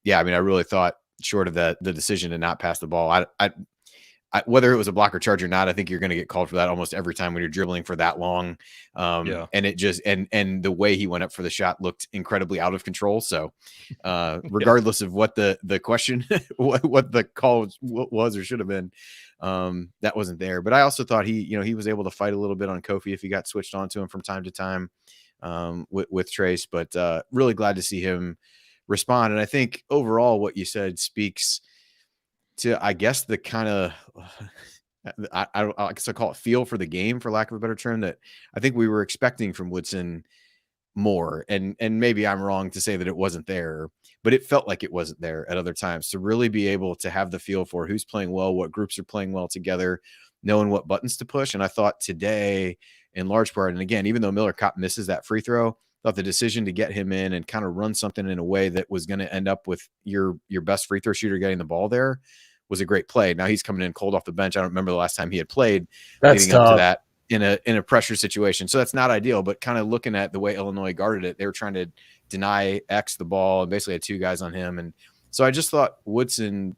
yeah, I mean, I really thought short of the decision to not pass the ball, I whether it was a blocker charge or not, I think you're going to get called for that almost every time when you're dribbling for that long. And it just, and the way he went up for the shot looked incredibly out of control. So regardless of what the question, what the call was or should have been, that wasn't there. But I also thought he was able to fight a little bit on Kofi if he got switched on to him from time to time. with Trayce, but really glad to see him respond. And I think overall what you said speaks to, I guess, the kind of I guess I call it feel for the game, for lack of a better term, that I think we were expecting from Woodson more. And maybe I'm wrong to say that it wasn't there, but it felt like it wasn't there at other times, to really be able to have the feel for who's playing well, what groups are playing well together, knowing what buttons to push. And I thought today, in large part, and again, even though Miller Kopp misses that free throw, I thought the decision to get him in and kind of run something in a way that was going to end up with your best free throw shooter getting the ball there was a great play. Now he's coming in cold off the bench. I don't remember the last time he had played leading up to that in a pressure situation. So that's not ideal, but kind of looking at the way Illinois guarded it, they were trying to deny X the ball and basically had two guys on him. And so I just thought Woodson,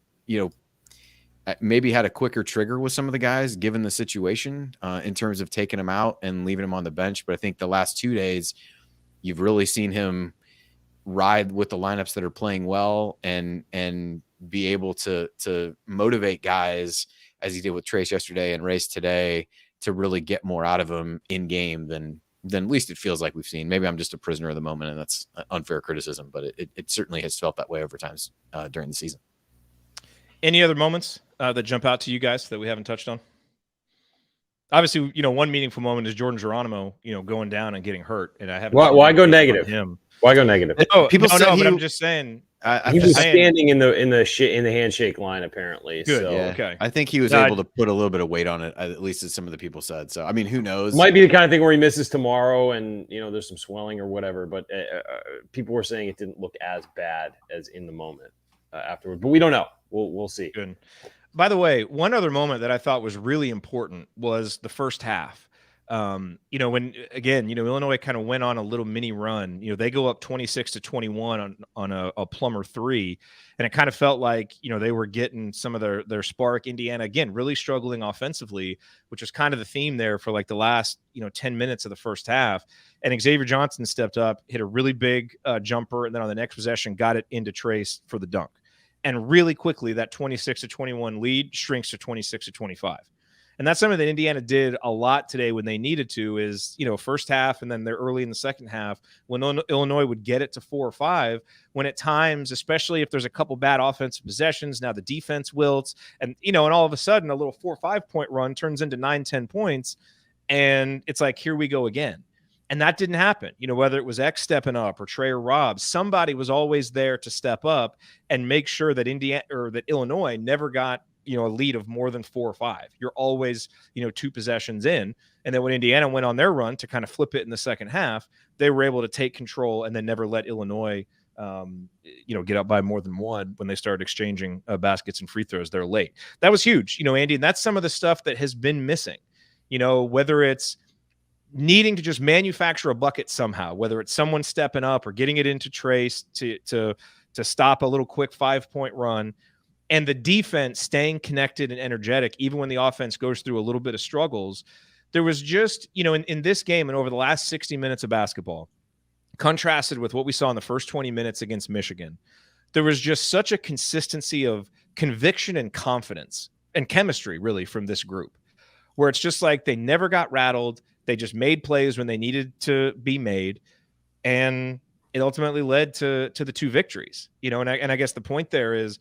maybe had a quicker trigger with some of the guys given the situation in terms of taking him out and leaving him on the bench. But I think the last 2 days, you've really seen him ride with the lineups that are playing well and be able to motivate guys, as he did with Trayce yesterday and Race today, to really get more out of him in game than at least it feels like we've seen. Maybe I'm just a prisoner of the moment, and that's unfair criticism, but it certainly has felt that way over times during the season. Any other moments that jump out to you guys that we haven't touched on? Obviously, one meaningful moment is Jordan Geronimo, going down and getting hurt, and I haven't. Why go negative? Him. Why go negative? No, but I'm just saying. He was standing in the handshake line, apparently. Good. So. Yeah. Okay. I think he was able to put a little bit of weight on it, at least as some of the people said. So, I mean, who knows? Might be the kind of thing where he misses tomorrow and, there's some swelling or whatever. But people were saying it didn't look as bad as in the moment afterward. But we don't know. We'll see. Good. By the way, one other moment that I thought was really important was the first half. When again, Illinois kind of went on a little mini run. They go up 26-21 on a Plummer 3, and it kind of felt like they were getting some of their spark. Indiana again really struggling offensively, which was kind of the theme there for like the last 10 minutes of the first half. And Xavier Johnson stepped up, hit a really big jumper, and then on the next possession got it into Trayce for the dunk. And really quickly, that 26-21 lead shrinks to 26-25. And that's something that Indiana did a lot today when they needed to, is, first half and then they're early in the second half when Illinois would get it to 4 or 5, when at times, especially if there's a couple bad offensive possessions, now the defense wilts and all of a sudden a little 4 or 5 point run turns into 9-10 points. And it's like, here we go again. And that didn't happen. Whether it was X stepping up or Trey or Rob, somebody was always there to step up and make sure that Illinois never got a lead of more than 4 or 5. You're always 2 possessions in. And then when Indiana went on their run to kind of flip it in the second half, they were able to take control and then never let Illinois get up by more than 1 when they started exchanging baskets and free throws there late. That was huge, Andy, and that's some of the stuff that has been missing. Whether it's needing to just manufacture a bucket somehow, whether it's someone stepping up or getting it into Trayce to stop a little quick 5-point run, and the defense staying connected and energetic, even when the offense goes through a little bit of struggles. There was just, in this game and over the last 60 minutes of basketball, contrasted with what we saw in the first 20 minutes against Michigan, there was just such a consistency of conviction and confidence and chemistry, really, from this group, where it's just like they never got rattled. They just made plays when they needed to be made. And it ultimately led to the 2 victories, and I guess the point there is,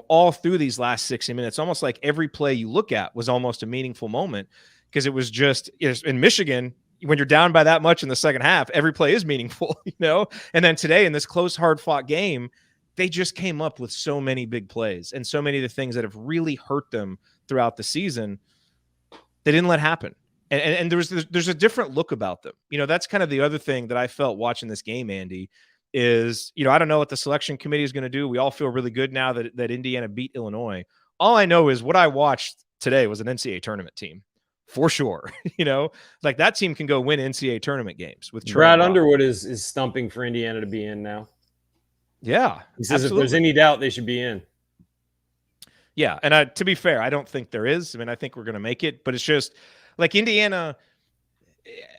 all through these last 60 minutes, almost like every play you look at was almost a meaningful moment, because it was just in Michigan, when you're down by that much in the second half, every play is meaningful, And then today in this close, hard-fought game, they just came up with so many big plays and so many of the things that have really hurt them throughout the season, they didn't let happen. And there's a different look about them. That's kind of the other thing that I felt watching this game, Andy, is, I don't know what the selection committee is going to do. We all feel really good now that Indiana beat Illinois. All I know is what I watched today was an NCAA tournament team, for sure. Like that team can go win NCAA tournament games with Brad Underwood is stumping for Indiana to be in now. Yeah. He says If there's any doubt, they should be in. Yeah. And to be fair, I don't think there is. I mean, I think we're going to make it, but it's just like Indiana.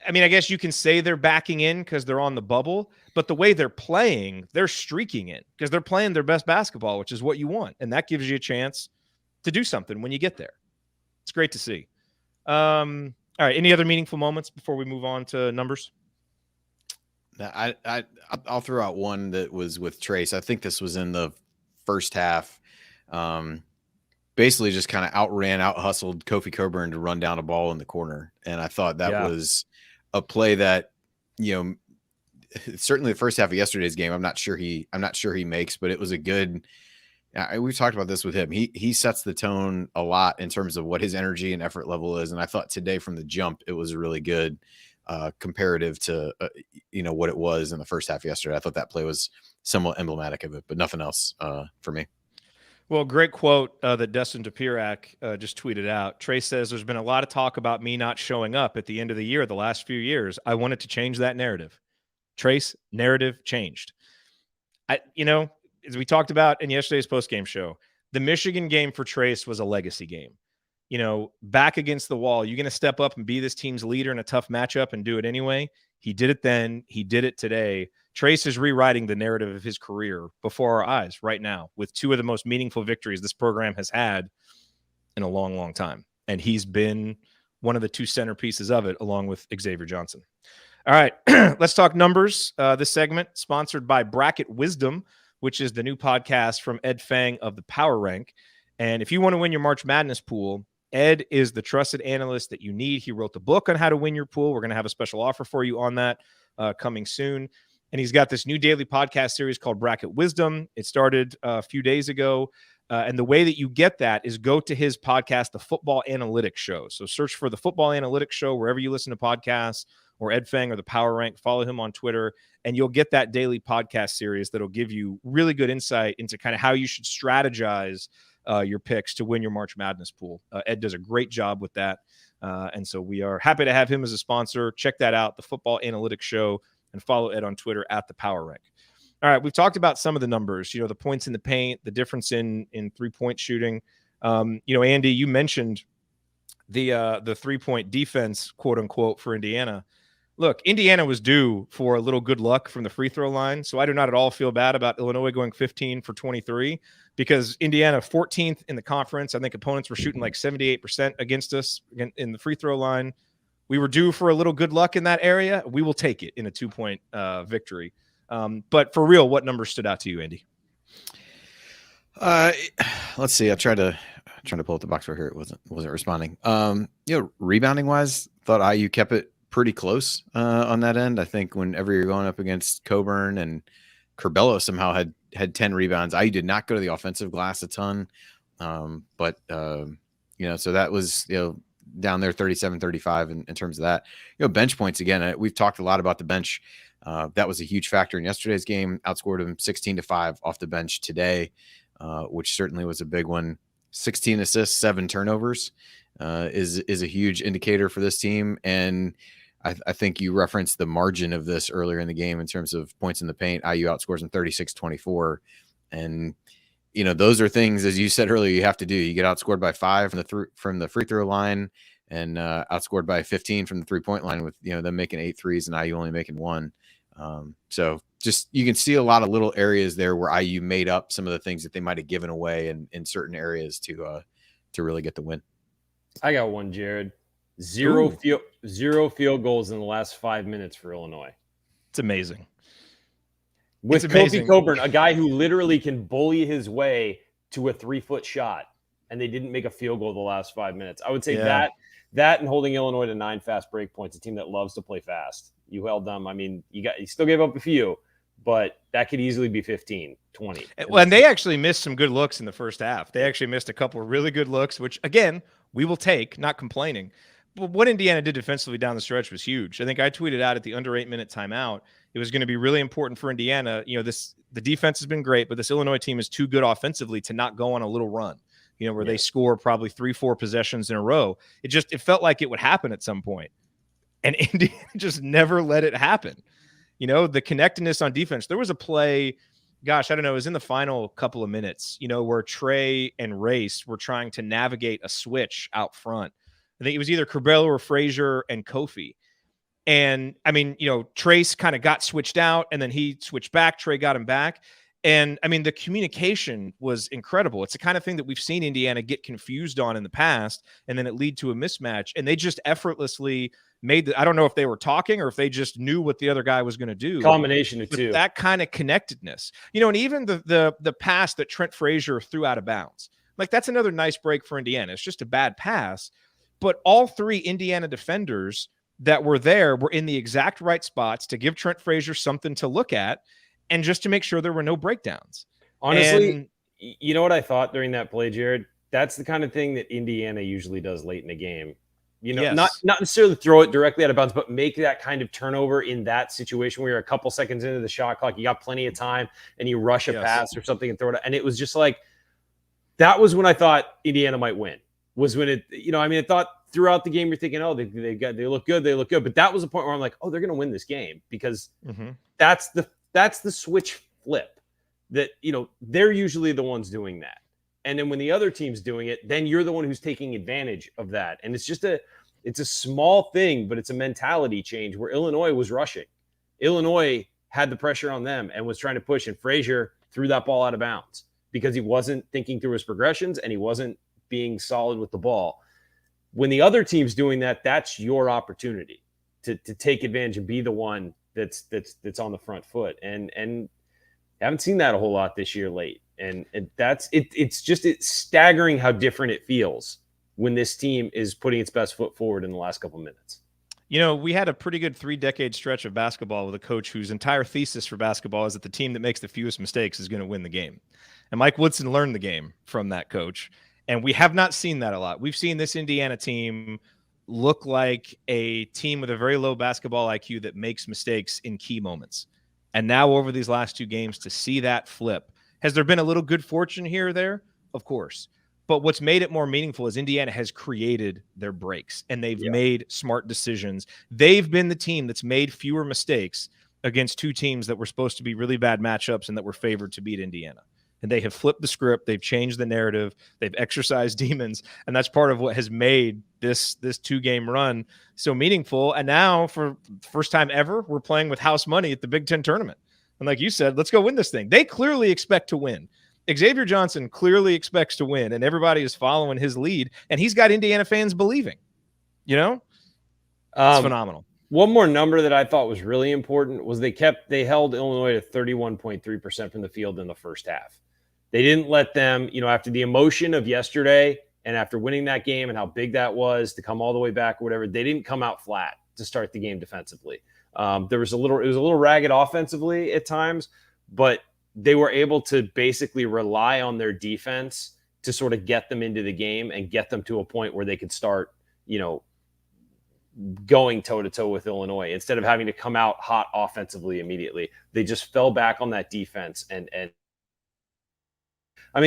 I mean, I guess you can say they're backing in because they're on the bubble, but the way they're playing, they're streaking in because they're playing their best basketball, which is what you want. And that gives you a chance to do something when you get there. It's great to see. All right. Any other meaningful moments before we move on to numbers? I'll throw out one that was with Trayce. I think this was in the first half. Basically just kind of out hustled Kofi Coburn to run down a ball in the corner. And I thought that was a play that, certainly the first half of yesterday's game, I'm not sure he makes, but it was a good, we've talked about this with him. He sets the tone a lot in terms of what his energy and effort level is. And I thought today from the jump, it was really good comparative to, what it was in the first half yesterday. I thought that play was somewhat emblematic of it, but nothing else for me. Well, great quote that Dustin DePierac just tweeted out. Trayce says, there's been a lot of talk about me not showing up at the end of the year the last few years. I wanted to change that narrative. Trayce, narrative changed. As we talked about in yesterday's postgame show, the Michigan game for Trayce was a legacy game. Back against the wall, you're going to step up and be this team's leader in a tough matchup and do it anyway. He did it then. He did it today. Trayce is rewriting the narrative of his career before our eyes right now with two of the most meaningful victories this program has had in a long, long time. And he's been one of the two centerpieces of it, along with Xavier Johnson. All right, let's talk numbers. This segment sponsored by Bracket Wisdom, which is the new podcast from Ed Fang of the Power Rank. And if you want to win your March Madness pool, Ed is the trusted analyst that you need. He wrote the book on how to win your pool. We're going to have a special offer for you on that coming soon. And he's got this new daily podcast series called Bracket Wisdom. It started a few days ago. And the way that you get that is go to his podcast, The Football Analytics Show. So search for The Football Analytics Show wherever you listen to podcasts, or Ed Fang or the Power Rank. Follow him on Twitter, and you'll get that daily podcast series that'll give you really good insight into kind of how you should strategize your picks to win your March Madness pool. Ed does a great job with that. And so we are happy to have him as a sponsor. Check that out, The Football Analytics Show, and follow Ed on Twitter at the Power Rank. All right, we've talked about some of the numbers, the points in the paint, the difference in 3-point shooting. Andy, you mentioned the 3-point defense, quote unquote, for Indiana. Look, Indiana was due for a little good luck from the free throw line, so I do not at all feel bad about Illinois going 15 for 23 because Indiana 14th in the conference. I think opponents were shooting like 78% against us in the free throw line. We were due for a little good luck in that area. We will take it in a 2-point victory. But for real, what number stood out to you, Andy? Let's see. I tried to pull up the box right here. It wasn't responding. Rebounding wise, thought IU kept it pretty close on that end. I think whenever you're going up against Coburn and Curbelo somehow had 10 rebounds. IU did not go to the offensive glass a ton. So that was, down there 37-35 in terms of that. Bench points again. We've talked a lot about the bench. That was a huge factor in yesterday's game. Outscored them 16-5 off the bench today, which certainly was a big one. 16 assists, 7 turnovers is a huge indicator for this team. And I think you referenced the margin of this earlier in the game in terms of points in the paint. IU outscores them 36-24. And, those are things, as you said earlier, you have to do. You get outscored by 5 from the free throw line and outscored by 15 from the 3-point line with, them making 8 threes and IU only making 1. So just you can see a lot of little areas there where IU made up some of the things that they might have given away in certain areas to really get the win. I got one, Jerod. Zero field goals in the last 5 minutes for Illinois. It's amazing. With Kofi Coburn, a guy who literally can bully his way to a 3-foot shot, and they didn't make a field goal the last 5 minutes. I would say that and holding Illinois to 9 fast break points, a team that loves to play fast. You held them. I mean, you still gave up a few, but that could easily be 15, 20. Well, and they actually missed some good looks in the first half. They actually missed a couple of really good looks, which, again, we will take, not complaining. But what Indiana did defensively down the stretch was huge. I think I tweeted out at the under 8-minute timeout, it was going to be really important for Indiana. The defense has been great, but this Illinois team is too good offensively to not go on a little run, where they score probably 3-4 possessions in a row. It felt like it would happen at some point. And Indiana just never let it happen. The connectedness on defense. There was a play, gosh, I don't know, it was in the final couple of minutes, where Trey and Race were trying to navigate a switch out front. I think it was either Curbelo or Frazier and Kofi. And I mean, Trayce kind of got switched out and then he switched back. Trey got him back. And I mean, the communication was incredible. It's the kind of thing that we've seen Indiana get confused on in the past, and then it lead to a mismatch. And they just effortlessly made I don't know if they were talking or if they just knew what the other guy was going to do. Combination of two. That kind of connectedness, and even the pass that Trent Frazier threw out of bounds, like that's another nice break for Indiana. It's just a bad pass, but all three Indiana defenders that were there were in the exact right spots to give Trent Frazier something to look at. And just to make sure there were no breakdowns. Honestly, you know what I thought during that play, Jerod? That's the kind of thing that Indiana usually does late in the game. Yes. Not necessarily throw it directly out of bounds, but make that kind of turnover in that situation where you're a couple seconds into the shot clock, you got plenty of time, and you rush a pass or something and throw it. And it was just like, that was when I thought Indiana might win. Was when it, I thought throughout the game you're thinking, oh, they look good. But that was the point where I'm like, oh, they're going to win this game because that's the switch flip that, they're usually the ones doing that. And then when the other team's doing it, then you're the one who's taking advantage of that. And it's just it's a small thing, but it's a mentality change where Illinois was rushing. Illinois had the pressure on them and was trying to push, and Frazier threw that ball out of bounds because he wasn't thinking through his progressions and he wasn't being solid with the ball. When the other team's doing that, that's your opportunity to take advantage and be the one that's on the front foot, and haven't seen that a whole lot this year late, and that's it. It's staggering how different it feels when this team is putting its best foot forward in the last couple of minutes. We had a pretty good 3-decade stretch of basketball with a coach whose entire thesis for basketball is that the team that makes the fewest mistakes is going to win the game, and Mike Woodson learned the game from that coach, and we have not seen that a lot. We've seen this Indiana team look like a team with a very low basketball IQ that makes mistakes in key moments. And now over these last two games to see that flip, has there been a little good fortune here or there? Of course. But what's made it more meaningful is Indiana has created their breaks and they've made smart decisions. They've been the team that's made fewer mistakes against two teams that were supposed to be really bad matchups and that were favored to beat Indiana. And they have flipped the script. They've changed the narrative. They've exorcised demons. And that's part of what has made this 2-game run so meaningful. And now, for the first time ever, we're playing with house money at the Big Ten tournament. And like you said, let's go win this thing. They clearly expect to win. Xavier Johnson clearly expects to win, and everybody is following his lead. And he's got Indiana fans believing. It's phenomenal. One more number that I thought was really important was they held Illinois to 31.3% from the field in the first half. They didn't let them, after the emotion of yesterday and after winning that game and how big that was to come all the way back or whatever, they didn't come out flat to start the game defensively. It was a little ragged offensively at times, but they were able to basically rely on their defense to sort of get them into the game and get them to a point where they could start, going toe-to-toe with Illinois instead of having to come out hot offensively immediately. They just fell back on that defense and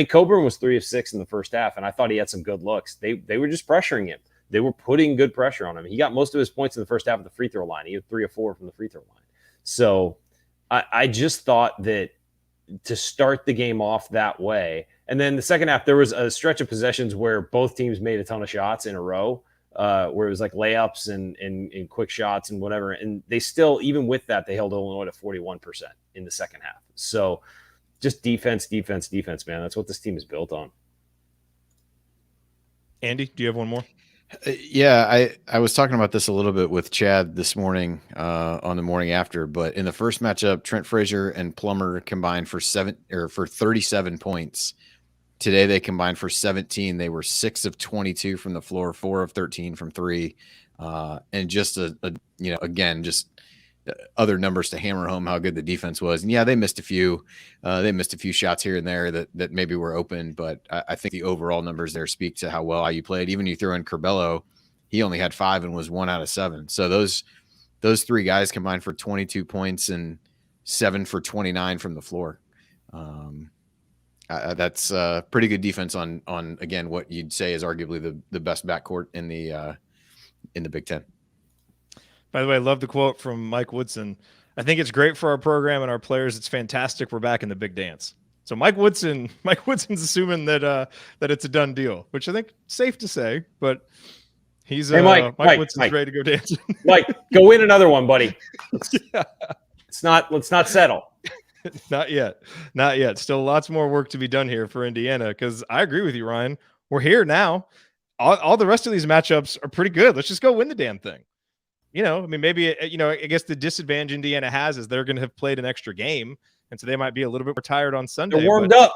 Coburn was 3 of 6 in the first half, and I thought he had some good looks. They were just pressuring him. They were putting good pressure on him. He got most of his points in the first half of the free throw line. He had 3 of 4 from the free throw line. So I just thought that to start the game off that way, and then the second half, there was a stretch of possessions where both teams made a ton of shots in a row, where it was like layups and quick shots and whatever. And they still, even with that, they held Illinois to 41% in the second half. So just defense, man. That's what this team is built on. Andy, do you have one more? Yeah, I was talking about this a little bit with Chad this morning on the morning after, but in the first matchup, Trent Frazier and Plummer combined for 37 points. Today they combined for 17. They were 6 of 22 from the floor, 4 of 13 from 3, and just again, just other numbers to hammer home how good the defense was. And yeah, they missed a few shots here and there that maybe were open, but I think the overall numbers there speak to how well IU played. Even you throw in Curbelo, he only had 5 and was 1 out of 7. So those 3 guys combined for 22 points and 7 for 29 from the floor. That's pretty good defense on again what you'd say is arguably the best backcourt in the Big Ten. By the way, I love the quote from Mike Woodson. I think it's great for our program and our players. It's fantastic. We're back in the big dance. So Mike Woodson's assuming that it's a done deal, which I think is safe to say, but he's Mike Woodson's ready to go dancing. Mike, go win another one, buddy. Let's not settle. Not yet. Not yet. Still lots more work to be done here for Indiana, because I agree with you, Ryan. We're here now. All the rest of these matchups are pretty good. Let's just go win the damn thing. I mean, maybe, I guess the disadvantage Indiana has is they're going to have played an extra game, and so they might be a little bit more tired on Sunday. They're warmed up.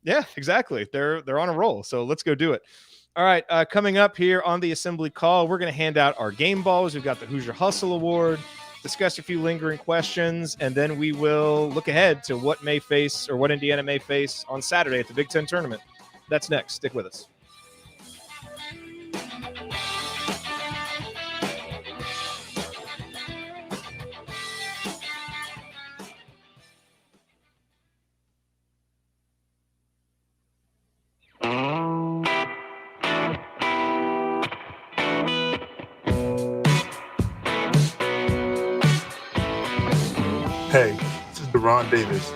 Yeah, exactly. They're on a roll. So let's go do it. All right, coming up here on the Assembly Call, we're going to hand out our game balls. We've got the Hoosier Hustle Award, discuss a few lingering questions, and then we will look ahead to what Indiana may face on Saturday at the Big Ten tournament. That's next. Stick with us. Hey, this is Jerod Davis.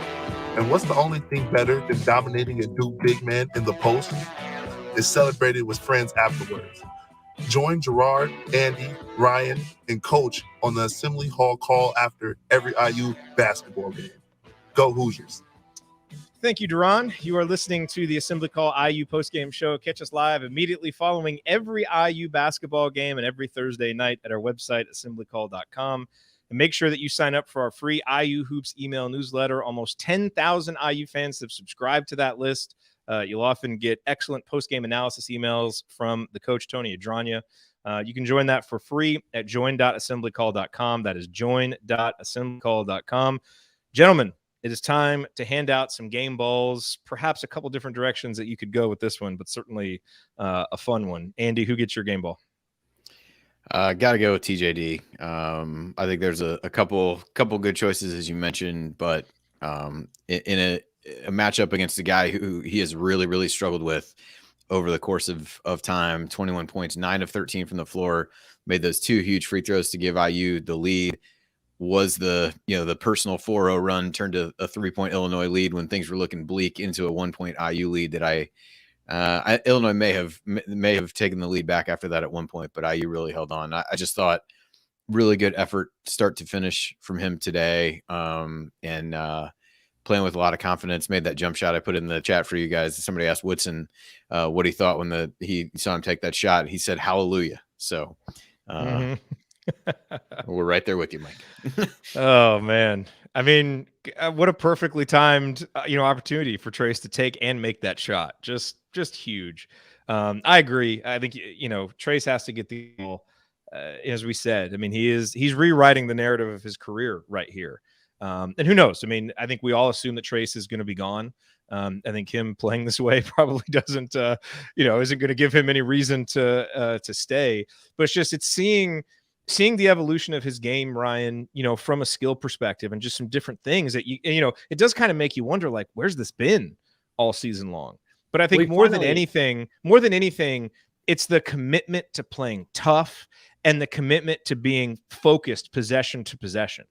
And what's the only thing better than dominating a Duke big man in the post? Is celebrating with friends afterwards. Join Jerod, Andy, Ryan, and Coach on the Assembly Hall call after every IU basketball game. Go Hoosiers. Thank you, Duran. You are listening to the Assembly Call IU postgame show. Catch us live immediately following every IU basketball game and every Thursday night at our website, assemblycall.com. And make sure that you sign up for our free IU Hoops email newsletter. Almost 10,000 IU fans have subscribed to that list. You'll often get excellent post-game analysis emails from the coach, Tony Adranya. You can join that for free at join.assemblycall.com. That is join.assemblycall.com. Gentlemen, it is time to hand out some game balls, perhaps a couple different directions that you could go with this one, but certainly a fun one. Andy, who gets your game ball? Got to go with TJD. I think there's a couple good choices, as you mentioned, but in a matchup against a guy who he has really, really struggled with over the course of time, 21 points, 9 of 13 from the floor, made those 2 huge free throws to give IU the lead, was the personal 4-0 run turned to a 3-point Illinois lead when things were looking bleak into a 1-point IU lead that Illinois may have taken the lead back after that at one point, but IU really held on. I just thought really good effort start to finish from him today, and playing with a lot of confidence. Made that jump shot. I put it in the chat for you guys. Somebody asked Woodson what he thought when he saw him take that shot. He said, "Hallelujah." So we're right there with you, Mike. Oh man. I mean, what a perfectly timed, opportunity for Trayce to take and make that shot. Just huge. I agree. I think, Trayce has to get the ball. As we said, I mean, he's rewriting the narrative of his career right here. And who knows? I mean, I think we all assume that Trayce is going to be gone. I think him playing this way probably doesn't, isn't going to give him any reason to stay. But it's seeing the evolution of his game, Ryan, from a skill perspective and just some different things that it does kind of make you wonder, like, where's this been all season long? But I think more than anything, it's the commitment to playing tough and the commitment to being focused possession to possession.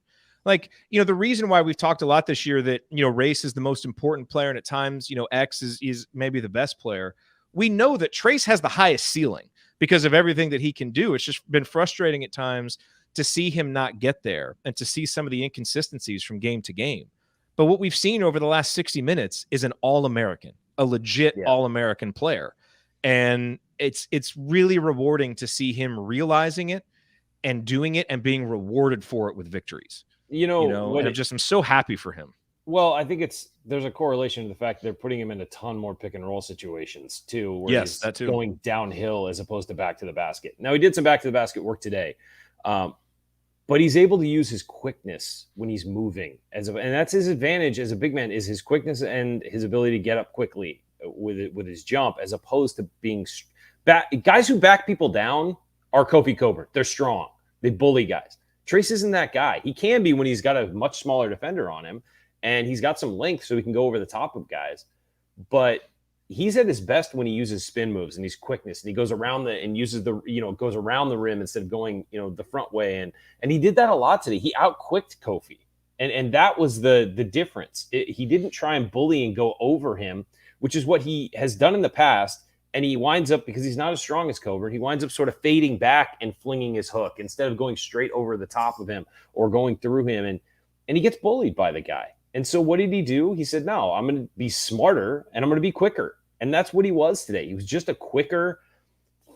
Like, the reason why we've talked a lot this year that, Race is the most important player and at times, X is maybe the best player. We know that Trayce has the highest ceiling because of everything that he can do. It's just been frustrating at times to see him not get there and to see some of the inconsistencies from game to game. But what we've seen over the last 60 minutes is an All-American, a legit All-American player. And it's really rewarding to see him realizing it and doing it and being rewarded for it with victories. I'm so happy for him. Well, I think there's a correlation to the fact that they're putting him in a ton more pick and roll situations too, where he's going downhill as opposed to back to the basket. Now, he did some back to the basket work today, but he's able to use his quickness when he's moving, and that's his advantage as a big man, is his quickness and his ability to get up quickly with his jump, as opposed to being guys who back people down are Kofi Coburn. They're strong. They bully guys. Trayce isn't that guy. He can be when he's got a much smaller defender on him. And he's got some length so he can go over the top of guys. But he's at his best when he uses spin moves and he's quickness. And he goes around goes around the rim instead of going, the front way. And he did that a lot today. He outquicked Kofi. And that was the difference. He didn't try and bully and go over him, which is what he has done in the past. And he winds up, because he's not as strong as Coburn, he winds up sort of fading back and flinging his hook instead of going straight over the top of him or going through him. And he gets bullied by the guy. And so what did he do? He said, no, I'm going to be smarter and I'm going to be quicker. And that's what he was today. He was just a quicker,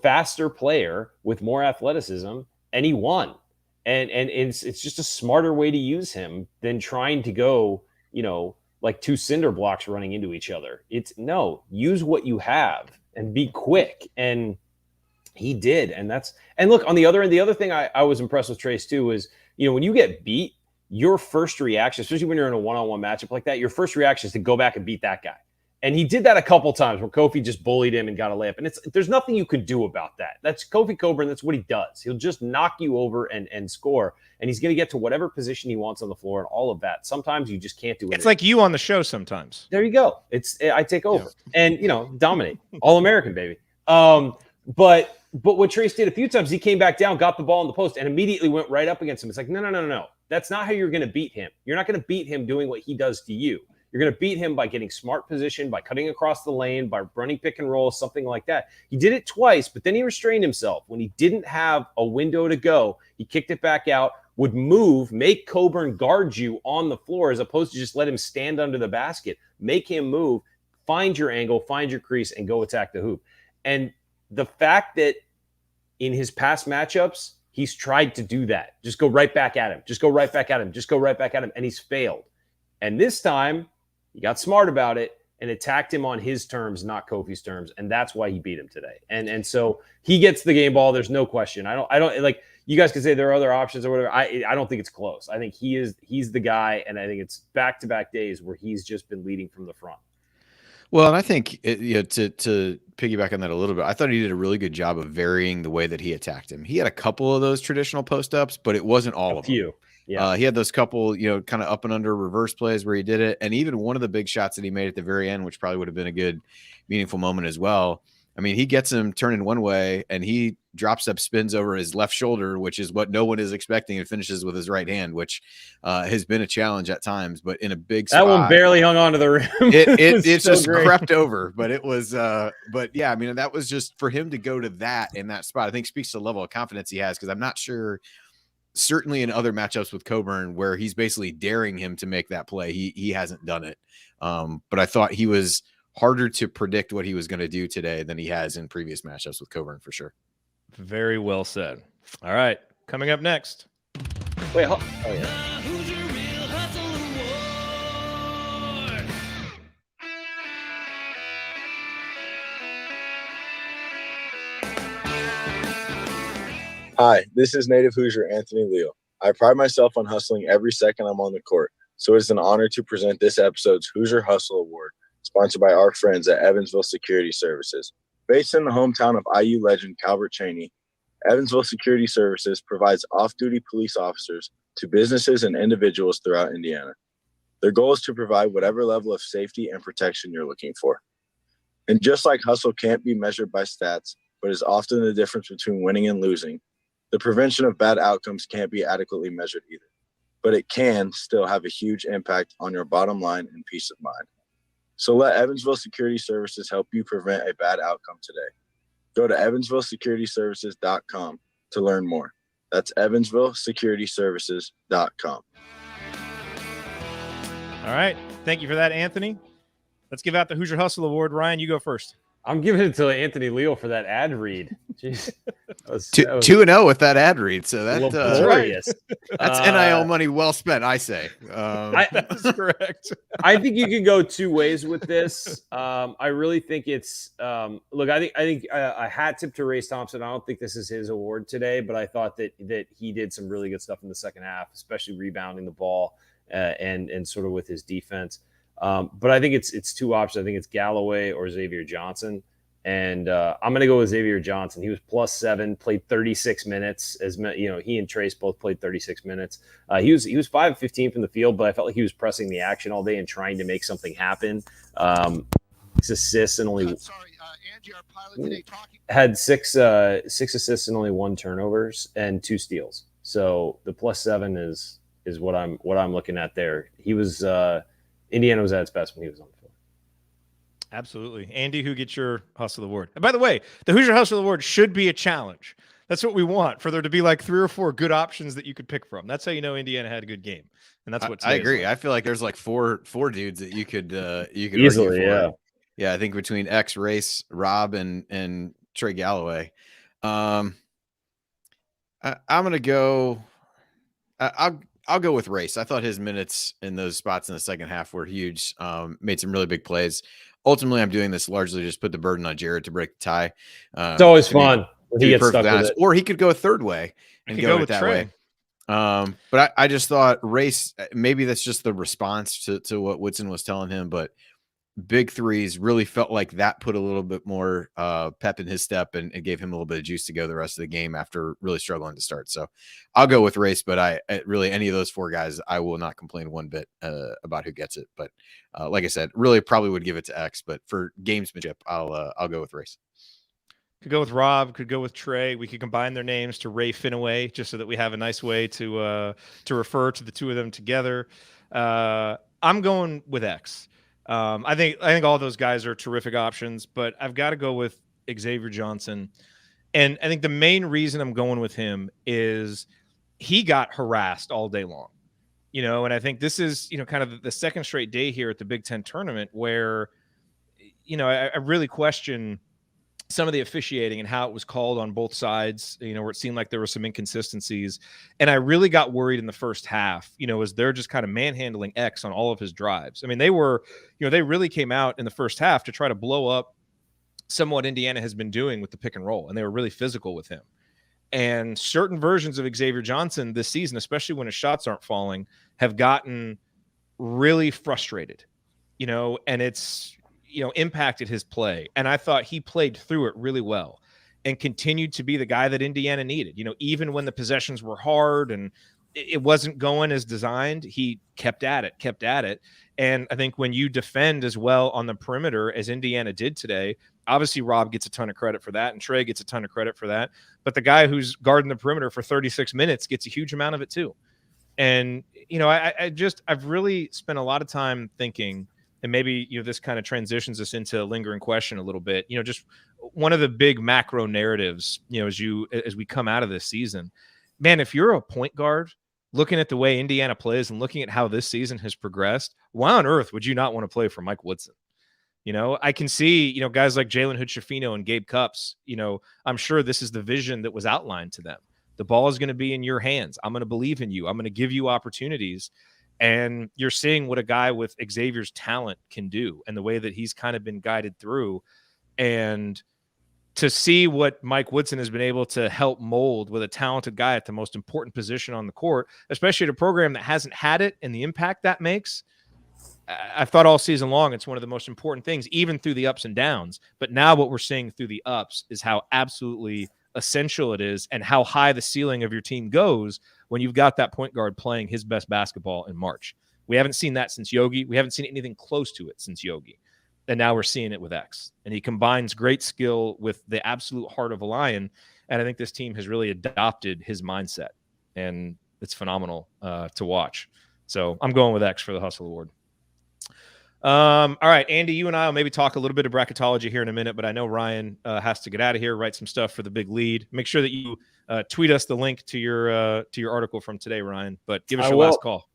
faster player with more athleticism, and he won. And it's just a smarter way to use him than trying to go, like two cinder blocks running into each other. It's no, use what you have and be quick. And he did. And look, on the other end, the other thing I was impressed with Trayce too was, when you get beat, your first reaction, especially when you're in a one-on-one matchup like that, your first reaction is to go back and beat that guy. And he did that a couple times where Kofi just bullied him and got a layup. And there's nothing you can do about that. That's Kofi Coburn. That's what he does. He'll just knock you over and score. And he's going to get to whatever position he wants on the floor and all of that. Sometimes you just can't do it. It's like you on the show sometimes. There you go. I take over and, dominate. All-American, baby. But what Trayce did a few times, he came back down, got the ball in the post, and immediately went right up against him. It's like, no. That's not how you're going to beat him. You're not going to beat him doing what he does to you. You're going to beat him by getting smart position, by cutting across the lane, by running pick and roll, something like that. He did it twice, but then he restrained himself. When he didn't have a window to go, he kicked it back out, would move, make Coburn guard you on the floor as opposed to just let him stand under the basket. Make him move, find your angle, find your crease, and go attack the hoop. And the fact that in his past matchups, he's tried to do that. Just go right back at him. Just go right back at him. Just go right back at him. And he's failed. And this time, he got smart about it and attacked him on his terms, not Kofi's terms. And that's why he beat him today. And so he gets the game ball. There's no question. I don't like, you guys can say there are other options or whatever. I don't think it's close. I think he's the guy. And I think it's back-to-back days where he's just been leading from the front. Well, and I think to piggyback on that a little bit, I thought he did a really good job of varying the way that he attacked him. He had a couple of those traditional post-ups, but it wasn't all of them. Yeah. He had those couple, kind of up and under reverse plays where he did it. And even one of the big shots that he made at the very end, which probably would have been a good, meaningful moment as well. I mean, he gets him turning one way and he drops up, spins over his left shoulder, which is what no one is expecting, and finishes with his right hand, which has been a challenge at times, but in a big spot. That one barely hung on to the rim. It's so just great. Crept over, but it was, but yeah, I mean, that was just for him to go to that in that spot, I think speaks to the level of confidence he has. Cause I'm not sure, certainly in other matchups with Coburn where he's basically daring him to make that play, he hasn't done it. But I thought he was harder to predict what he was going to do today than he has in previous matchups with Coburn for sure. Very well said. All right, coming up next. Wait, oh yeah. Hi, this is native Hoosier Anthony Leo. I pride myself on hustling every second I'm on the court, so it's an honor to present this episode's Hoosier Hustle Award, sponsored by our friends at Evansville Security Services. Based in the hometown of IU legend Calvert Chaney, Evansville Security Services provides off-duty police officers to businesses and individuals throughout Indiana. Their goal is to provide whatever level of safety and protection you're looking for. And just like hustle can't be measured by stats, but is often the difference between winning and losing, the prevention of bad outcomes can't be adequately measured either. But it can still have a huge impact on your bottom line and peace of mind. So let Evansville Security Services help you prevent a bad outcome today. Go to evansvillesecurityservices.com to learn more. That's evansvillesecurityservices.com. All right. Thank you for that, Anthony. Let's give out the Hoosier Hustle Award. Ryan, you go first. I'm giving it to Anthony Leo for that ad read. Jeez. That was 2-0 with that ad read. So that's glorious. That's NIL money well spent, I say. That's correct. I think you can go two ways with this. I really think it's look. I think a hat tip to Trayce Thompson. I don't think this is his award today, but I thought that he did some really good stuff in the second half, especially rebounding the ball and sort of with his defense. But I think it's two options. I think it's Galloway or Xavier Johnson. And I'm going to go with Xavier Johnson. He was +7, played 36 minutes. He and Trayce both played 36 minutes. He was 5 of 15 from the field, but I felt like he was pressing the action all day and trying to make something happen. 6 assists and only had six assists and only 1 turnovers and 2 steals. So the +7 is what I'm looking at there. He was Indiana was at its best when he was on the floor. Absolutely. Andy, who gets your Hustle Award? And by the way, the Hoosier Hustle Award should be a challenge. That's what we want, for there to be like 3 or 4 good options that you could pick from. That's how you know Indiana had a good game. And that's what I agree. like. I feel like there's like four dudes that you could Easily, argue for. yeah. Yeah, I think between X, Race, Rob, and Trey Galloway. I'm gonna go. I'll go with Race. I thought his minutes in those spots in the second half were huge. Made some really big plays. Ultimately, I'm doing this largely just put the burden on Jerod to break the tie. It's always fun when he gets stuck with it. Or he could go a third way and go it that Trey. way. But I just thought Race, maybe that's just the response to what Woodson was telling him, but big threes really felt like that put a little bit more pep in his step and gave him a little bit of juice to go the rest of the game after really struggling to start. So I'll go with Race, but I really, any of those four guys, I will not complain one bit about who gets it. But like I said, really probably would give it to X, but for gamesmanship, I'll go with Race. Could go with Rob, could go with Trey. We could combine their names to Ray Finaway, just so that we have a nice way to refer to the two of them together. I'm going with X. I think all those guys are terrific options, but I've got to go with Xavier Johnson. And I think the main reason I'm going with him is he got harassed all day long, and I think this is, kind of the second straight day here at the Big Ten tournament where, I really question some of the officiating and how it was called on both sides, where it seemed like there were some inconsistencies. And I really got worried in the first half, as they're just kind of manhandling X on all of his drives. I mean, they were, they really came out in the first half to try to blow up somewhat Indiana has been doing with the pick and roll. And they were really physical with him. And certain versions of Xavier Johnson this season, especially when his shots aren't falling, have gotten really frustrated, and it's, impacted his play. And I thought he played through it really well and continued to be the guy that Indiana needed. Even when the possessions were hard and it wasn't going as designed, he kept at it. And I think when you defend as well on the perimeter as Indiana did today, obviously Rob gets a ton of credit for that and Trey gets a ton of credit for that. But the guy who's guarding the perimeter for 36 minutes gets a huge amount of it too. And, I've really spent a lot of time thinking, and maybe, this kind of transitions us into a lingering question a little bit, just one of the big macro narratives, as we come out of this season, man, if you're a point guard looking at the way Indiana plays and looking at how this season has progressed, why on earth would you not want to play for Mike Woodson? I can see, guys like Jalen Hood-Schifino and Gabe Cupps, I'm sure this is the vision that was outlined to them. The ball is going to be in your hands. I'm going to believe in you. I'm going to give you opportunities. And you're seeing what a guy with Xavier's talent can do and the way that he's kind of been guided through. And to see what Mike Woodson has been able to help mold with a talented guy at the most important position on the court, especially at a program that hasn't had it and the impact that makes. I've thought all season long it's one of the most important things, even through the ups and downs. But now what we're seeing through the ups is how absolutely essential it is and how high the ceiling of your team goes when you've got that point guard playing his best basketball in March. We haven't seen that since Yogi. We haven't seen anything close to it since Yogi. And now we're seeing it with X. And he combines great skill with the absolute heart of a Lion. And I think this team has really adopted his mindset. And it's phenomenal to watch. So I'm going with X for the Hustle Award. All right, Andy, you and I will maybe talk a little bit of bracketology here in a minute, but I know Ryan has to get out of here, write some stuff for the big lead. Make sure that you tweet us the link to your article from today, Ryan. But give us your last call.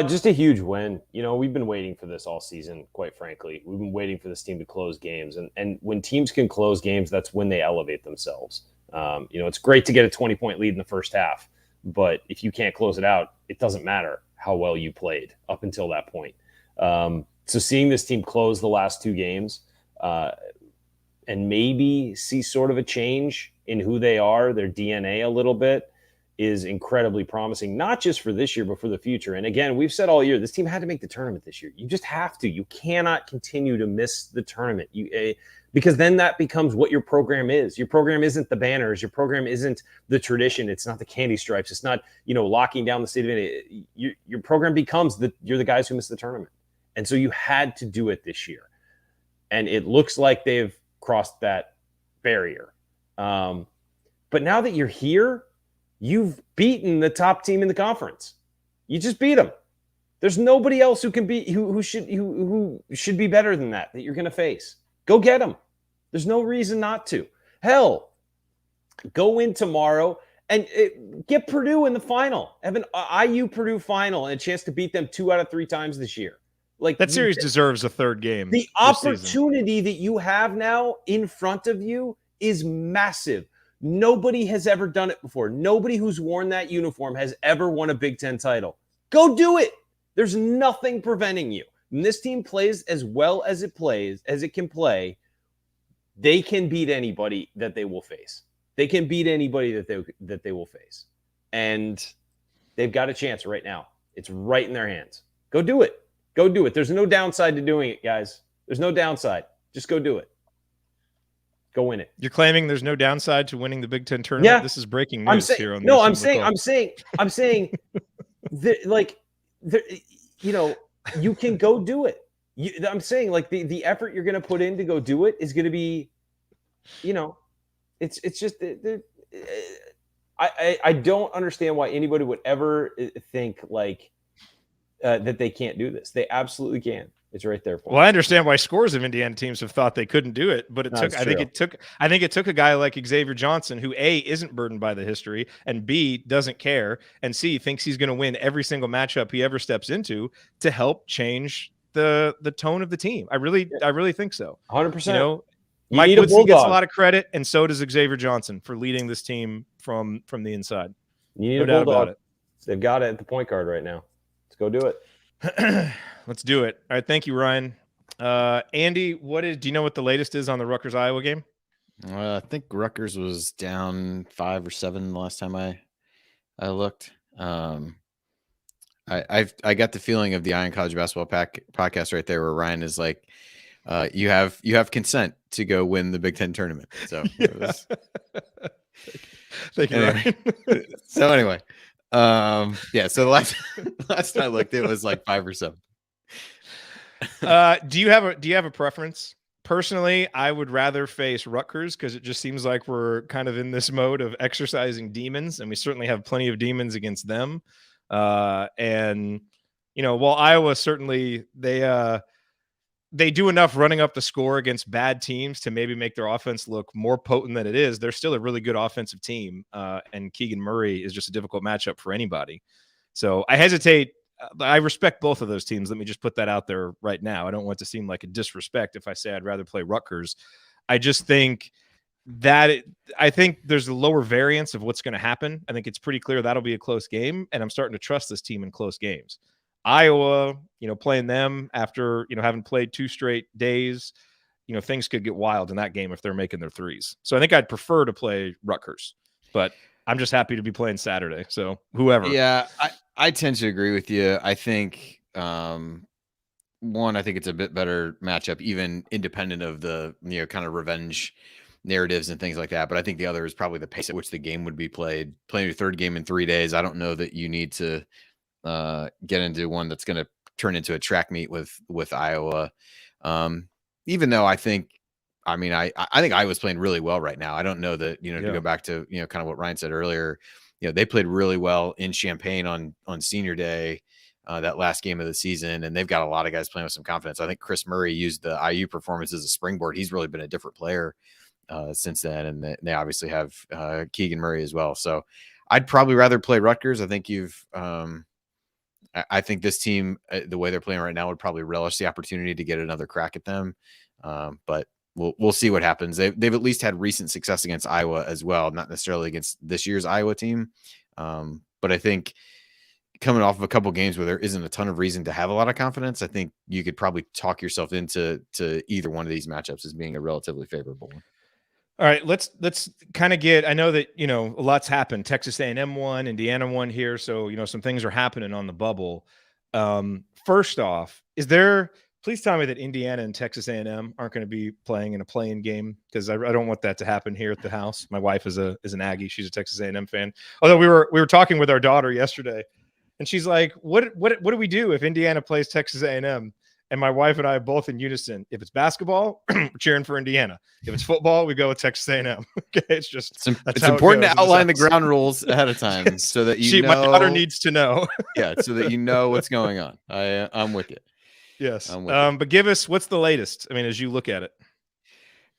Just a huge win. We've been waiting for this all season, quite frankly. We've been waiting for this team to close games. And when teams can close games, that's when they elevate themselves. It's great to get a 20-point lead in the first half, but if you can't close it out, it doesn't matter how well you played up until that point. So seeing this team close the last two games and maybe see sort of a change in who they are, their DNA a little bit, is incredibly promising, not just for this year, but for the future. And again, we've said all year, this team had to make the tournament this year. You just have to. You cannot continue to miss the tournament because then that becomes what your program is. Your program isn't the banners. Your program isn't the tradition. It's not the candy stripes. It's not, locking down the state of it. Your program becomes you're the guys who miss the tournament. And so you had to do it this year. And it looks like they've crossed that barrier. But now that you're here, you've beaten the top team in the conference. You just beat them. There's nobody else who can be who should be better than that you're going to face. Go get them. There's no reason not to. Hell, go in tomorrow and get Purdue in the final. Have an IU Purdue final and a chance to beat them 2 out of 3 times this year. Like that series deserves a third game. The opportunity that you have now in front of you is massive. Nobody has ever done it before. Nobody who's worn that uniform has ever won a Big Ten title. Go do it. There's nothing preventing you. When this team plays as well as it can play, they can beat anybody that they will face. They can beat anybody that they will face. And they've got a chance right now. It's right in their hands. Go do it. Go do it. There's no downside to doing it, guys. There's no downside. Just go do it. Go win it. You're claiming there's no downside to winning the Big Ten tournament? Yeah. This is breaking news here on the No, I'm saying you can go do it. I'm saying like the effort you're going to put in to go do it is going to be, it's just I don't understand why anybody would ever think like that they can't do this. They absolutely can. It's right there for them. Well, I understand why scores of Indiana teams have thought they couldn't do it, but I think it took a guy like Xavier Johnson, who A, isn't burdened by the history, and B, doesn't care, and C, thinks he's going to win every single matchup he ever steps into, to help change the tone of the team. I really think so. 100%. Mike Woodson gets a lot of credit, and so does Xavier Johnson for leading this team from the inside. You need a bulldog. About it. They've got it at the point guard right now. Let's go do it. Let's do it. All right. Thank you, Ryan. Andy, do you know what the latest is on the Rutgers-Iowa game? I think Rutgers was down 5 or 7 the last time I looked. I got the feeling of the Iron College Basketball podcast right there, where Ryan is like, you have consent to go win the Big Ten tournament. So thank you, anyway. Ryan. So anyway, so the last time I looked, it was like 5 or 7. Do you have a preference? Personally, I would rather face Rutgers because it just seems like we're kind of in this mode of exercising demons, and we certainly have plenty of demons against them. And while Iowa certainly they do enough running up the score against bad teams to maybe make their offense look more potent than it is, they're still a really good offensive team. And Keegan Murray is just a difficult matchup for anybody. So I hesitate. I respect both of those teams. Let me just put that out there right now. I don't want to seem like a disrespect if I say I'd rather play Rutgers. I just think I think there's a lower variance of what's going to happen. I think it's pretty clear that'll be a close game, and I'm starting to trust this team in close games. Iowa, playing them after, having played 2 straight days, things could get wild in that game if they're making their threes. So I think I'd prefer to play Rutgers, but I'm just happy to be playing Saturday. So whoever. Yeah, I tend to agree with you. I think, one, I think it's a bit better matchup, even independent of the, kind of revenge narratives and things like that. But I think the other is probably the pace at which the game would be played. Playing your third game in 3 days, I don't know that you need to get into one that's going to turn into a track meet with Iowa. Even though I think Iowa's playing really well right now. I don't know that, to go back to, kind of what Ryan said earlier, they played really well in Champaign on senior day, that last game of the season. And they've got a lot of guys playing with some confidence. I think Chris Murray used the IU performance as a springboard. He's really been a different player since then. And they obviously have Keegan Murray as well. So I'd probably rather play Rutgers. I think I think this team, the way they're playing right now, would probably relish the opportunity to get another crack at them. But we'll see what happens. They've at least had recent success against Iowa as well, not necessarily against this year's Iowa team. But I think coming off of a couple games where there isn't a ton of reason to have a lot of confidence, I think you could probably talk yourself into either one of these matchups as being a relatively favorable one. All right, let's kind of get. I know that a lot's happened. Texas A&M won, Indiana won here, so some things are happening on the bubble. First off, please tell me that Indiana and Texas A&M aren't going to be playing in a play-in game, because I don't want that to happen here at the house. My wife is an Aggie; she's a Texas A&M fan. Although we were talking with our daughter yesterday, and she's like, "What do we do if Indiana plays Texas A&M?" And my wife and I both in unison: if it's basketball, we're cheering for Indiana. If it's football, we go with Texas A&M. Okay, it's important to outline the ground rules ahead of time so that my daughter needs to know. Yeah, so that you know what's going on. I'm with you. Yes, but give us what's the latest. I mean, as you look at it.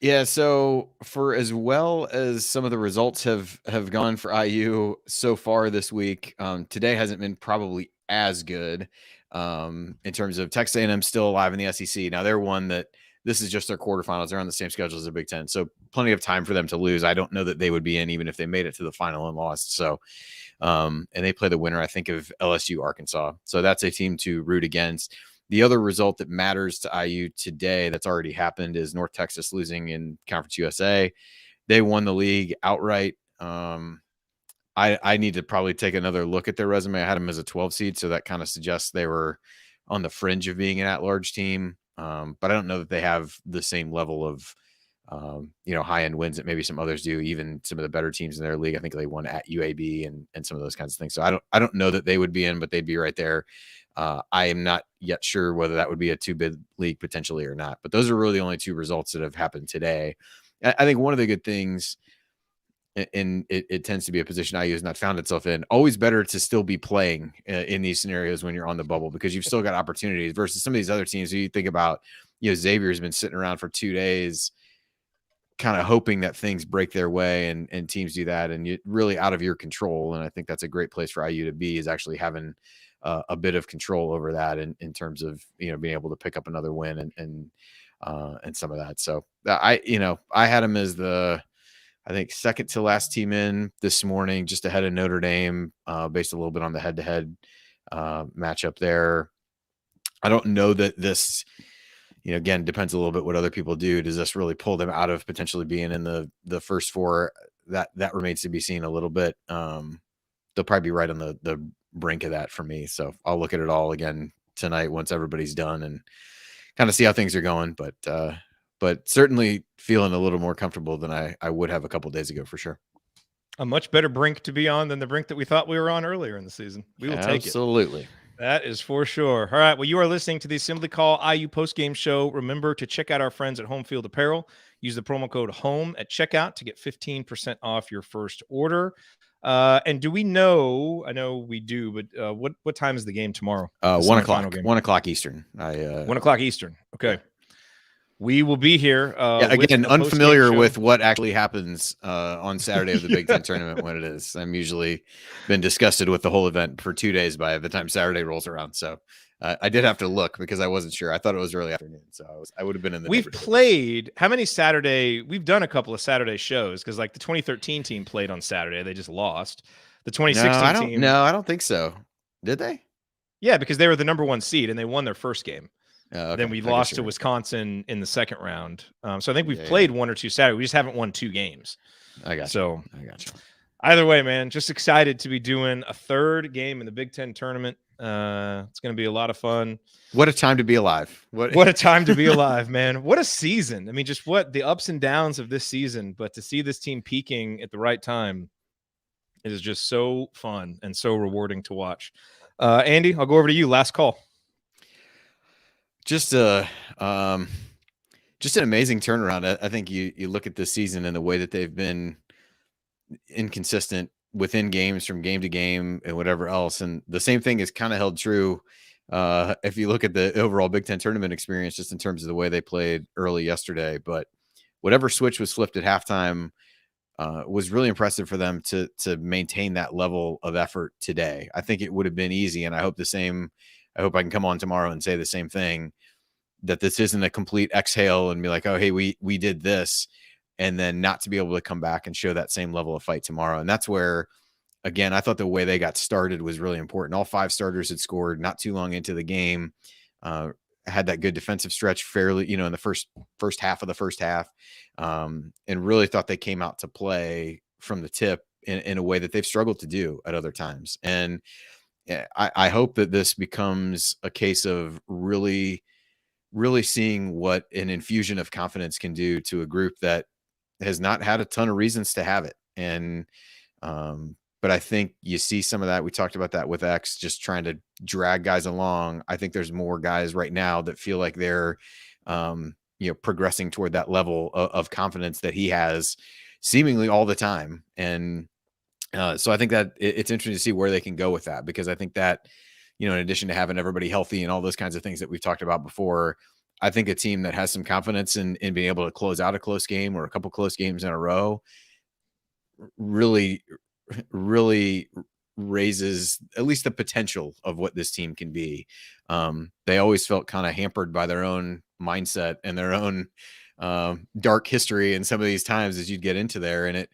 Yeah, so for as well as some of the results have gone for IU so far this week, today hasn't been probably as good in terms of Texas A&M still alive in the SEC. Now they're one that this is just their quarterfinals. They're on the same schedule as the Big Ten, so plenty of time for them to lose. I don't know that they would be in even if they made it to the final and lost. So, and they play the winner, I think, of LSU Arkansas. So that's a team to root against. The other result that matters to IU today that's already happened is North Texas losing in Conference USA. They won the league outright. I need to probably take another look at their resume. I had them as a 12 seed, so that kind of suggests they were on the fringe of being an at-large team. But I don't know that they have the same level of high-end wins that maybe some others do. Even some of the better teams in their league, I think they won at UAB and some of those kinds of things. So I don't know that they would be in, but they'd be right there. I am not yet sure whether that would be a two-bid league potentially or not. But those are really the only two results that have happened today. I think one of the good things, and it tends to be a position IU has not found itself in, always better to still be playing in these scenarios when you're on the bubble, because you've still got opportunities versus some of these other teams. You think about, Xavier has been sitting around for 2 days kind of hoping that things break their way, and teams do that, and you're really out of your control. And I think that's a great place for IU to be, is actually having a bit of control over that in terms of, being able to pick up another win and some of that. So I had them as I think second to last team in this morning, just ahead of Notre Dame, based a little bit on the head-to-head matchup there. I don't know that this, again, depends a little bit what other people do. Does this really pull them out of potentially being in the first four? That remains to be seen a little bit. They'll probably be right on the brink of that for me. So I'll look at it all again tonight once everybody's done and kind of see how things are going. But certainly feeling a little more comfortable than I would have a couple days ago for sure. A much better brink to be on than the brink that we thought we were on earlier in the season. We will take it. Absolutely. That is for sure. All right. Well, you are listening to the Assembly Call IU postgame show. Remember to check out our friends at Home Field Apparel. Use the promo code HOME at checkout to get 15% off your first order. And do we know? I know we do, but what time is the game tomorrow? 1 o'clock. 1 o'clock Eastern. 1 o'clock Eastern. Okay. We will be here. Again, unfamiliar with what actually happens on Saturday of the Big Ten tournament when it is. I'm usually been disgusted with the whole event for 2 days by the time Saturday rolls around. So I did have to look because I wasn't sure. I thought it was early afternoon, so I would have been in the. We've played how many Saturday? We've done a couple of Saturday shows because like the 2013 team played on Saturday. They just lost. The 2016 team. No, I don't think so. Did they? Yeah, because they were the number 1 seed and they won their first game. Okay. Then we lost to Wisconsin in the second round. So I think we've played 1 or 2 Saturday. We just haven't won 2 games. I got you. So I got you. Either way, man, just excited to be doing a third game in the Big Ten tournament. It's going to be a lot of fun. What a time to be alive. What a time to be alive, man. What a season. I mean, just what the ups and downs of this season, but to see this team peaking at the right time is just so fun and so rewarding to watch. Andy, I'll go over to you. Last call. Just an amazing turnaround. I think you look at this season and the way that they've been inconsistent within games from game to game and whatever else. And the same thing is kind of held true if you look at the overall Big Ten tournament experience, just in terms of the way they played early yesterday. But whatever switch was flipped at halftime was really impressive for them to maintain that level of effort today. I think it would have been easy, and I hope I can come on tomorrow and say the same thing, that this isn't a complete exhale and be like, oh, hey, we did this, and then not to be able to come back and show that same level of fight tomorrow. And that's where, again, I thought the way they got started was really important. All 5 starters had scored not too long into the game, had that good defensive stretch fairly, in the first half of the first half, and really thought they came out to play from the tip in a way that they've struggled to do at other times. And I hope that this becomes a case of really, really seeing what an infusion of confidence can do to a group that has not had a ton of reasons to have it. And, but I think you see some of that. We talked about that with X, just trying to drag guys along. I think there's more guys right now that feel like they're, progressing toward that level of confidence that he has seemingly all the time. And, so I think that it's interesting to see where they can go with that, because I think that, in addition to having everybody healthy and all those kinds of things that we've talked about before, I think a team that has some confidence in being able to close out a close game or a couple close games in a row really raises at least the potential of what this team can be. They always felt kind of hampered by their own mindset and their own dark history in some of these times as you'd get into there. And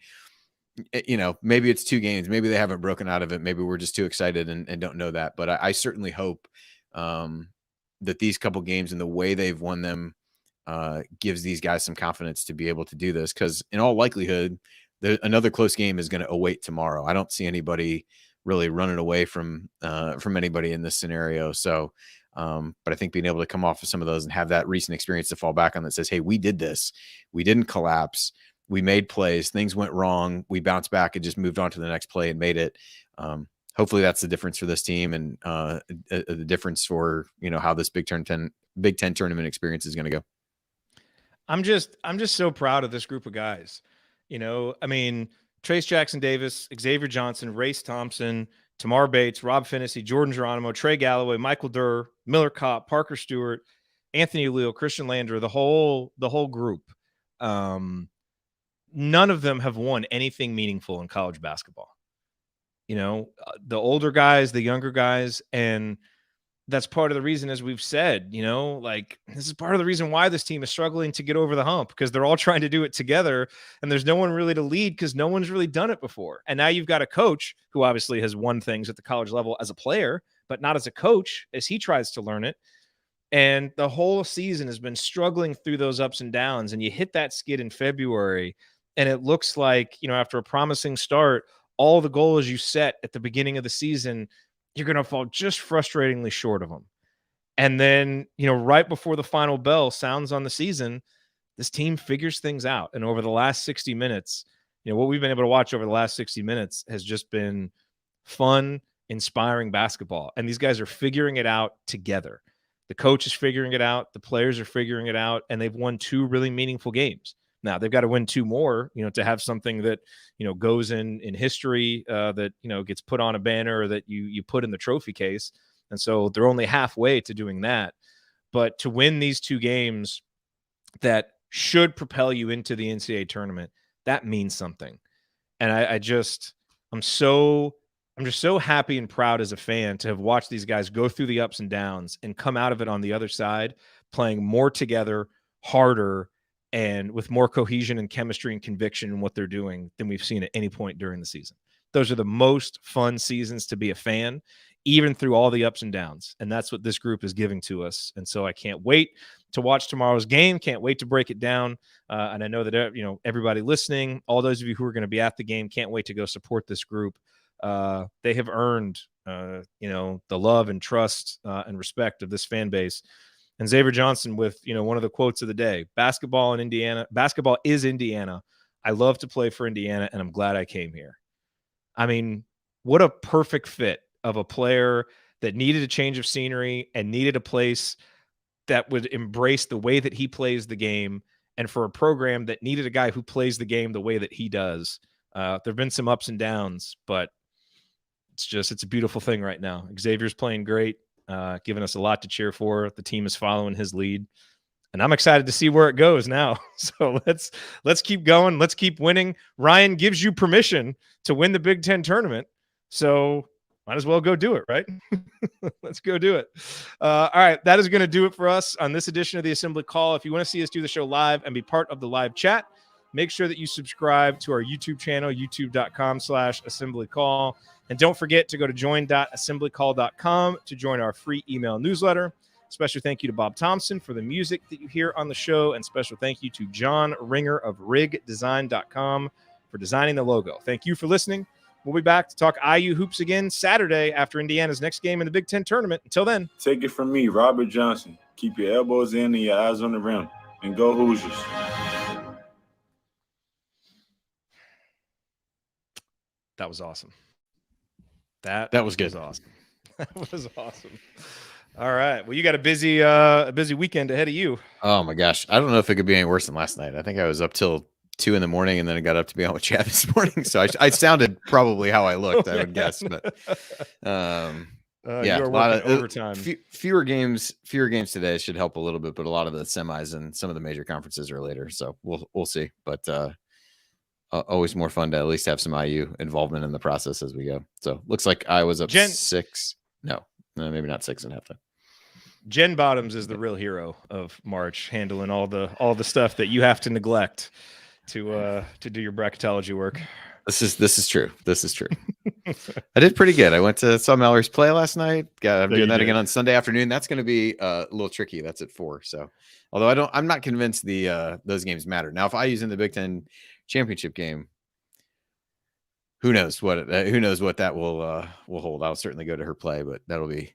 it, maybe it's 2 games, maybe they haven't broken out of it. Maybe we're just too excited and don't know that. But I certainly hope that these couple games and the way they've won them gives these guys some confidence to be able to do this. Because in all likelihood, another close game is going to await tomorrow. I don't see anybody really running away from anybody in this scenario. So, but I think being able to come off of some of those and have that recent experience to fall back on that says, hey, we did this. We didn't collapse. We made plays. Things went wrong. We bounced back and just moved on to the next play and made it. Hopefully that's the difference for this team and the difference for, how this Big Ten tournament experience is going to go. I'm just so proud of this group of guys. Trayce Jackson-Davis, Xavier Johnson, Race Thompson, Tamar Bates, Rob Finney, Jordan Geronimo, Trey Galloway, Michael Durr, Miller Kopp, Parker Stewart, Anthony Leal, Christian Lander, the whole group. None of them have won anything meaningful in college basketball. The older guys, the younger guys, and that's part of the reason, as we've said, this is part of the reason why this team is struggling to get over the hump, because they're all trying to do it together and there's no one really to lead because no one's really done it before. And now you've got a coach who obviously has won things at the college level as a player, but not as a coach as he tries to learn it. And the whole season has been struggling through those ups and downs. And you hit that skid in February and it looks like, after a promising start, all the goals you set at the beginning of the season, you're going to fall just frustratingly short of them. And then, right before the final bell sounds on the season, this team figures things out. And over the last 60 minutes, what we've been able to watch over the last 60 minutes has just been fun, inspiring basketball. And these guys are figuring it out together. The coach is figuring it out. The players are figuring it out. And they've won 2 really meaningful games. Now they've got to win 2 more, to have something that, goes in history, that, gets put on a banner or that you put in the trophy case. And so they're only halfway to doing that. But to win these 2 games that should propel you into the NCAA tournament, that means something. And I'm just so happy and proud as a fan to have watched these guys go through the ups and downs and come out of it on the other side, playing more together, harder, and with more cohesion and chemistry and conviction in what they're doing than we've seen at any point during the season. Those are the most fun seasons to be a fan, even through all the ups and downs. And that's what this group is giving to us. And so I can't wait to watch tomorrow's game. Can't wait to break it down. And I know that, everybody listening, all those of you who are going to be at the game, can't wait to go support this group. They have earned, the love and trust and respect of this fan base. And Xavier Johnson with, one of the quotes of the day, basketball is Indiana. I love to play for Indiana, and I'm glad I came here. I mean, what a perfect fit of a player that needed a change of scenery and needed a place that would embrace the way that he plays the game, and for a program that needed a guy who plays the game the way that he does. There have been some ups and downs, but it's a beautiful thing right now. Xavier's playing great. Giving us a lot to cheer for. The team is following his lead, and I'm excited to see where it goes now. So let's keep going. Let's keep winning. Ryan gives you permission to win the Big Ten tournament, so might as well go do it, right? Let's go do it. All right, that is going to do it for us on this edition of the Assembly Call. If you want to see us do the show live and be part of the live chat, make sure that you subscribe to our YouTube channel, youtube.com/assemblycall. And don't forget to go to join.assemblycall.com to join our free email newsletter. Special thank you to Bob Thompson for the music that you hear on the show. And special thank you to John Ringer of rigdesign.com for designing the logo. Thank you for listening. We'll be back to talk IU hoops again Saturday after Indiana's next game in the Big Ten tournament. Until then. Take it from me, Robert Johnson. Keep your elbows in and your eyes on the rim. And go Hoosiers. That was awesome. That was good. Awesome. That was awesome. All right. Well, you got a busy weekend ahead of you. Oh my gosh. I don't know if it could be any worse than last night. I think I was up till 2 a.m. and then I got up to be on with Chad this morning. So I sounded probably how I looked, I would guess. But Yeah, you are a lot working of overtime. Fewer games today should help a little bit, but a lot of the semis and some of the major conferences are later, so we'll see. But always more fun to at least have some IU involvement in the process as we go. So looks like I was up 6. No, maybe not 6 and a half time. Jen Bottoms is the real hero of March, handling all the stuff that you have to neglect to do your bracketology work. This is true. I did pretty good. I went to saw Mallory's play last night. I'm doing that again on Sunday afternoon. That's going to be a little tricky. That's at 4. So, although I'm not convinced those games matter. Now, if I use in the Big Ten championship game, who knows what that will hold. I'll certainly go to her play, but that'll be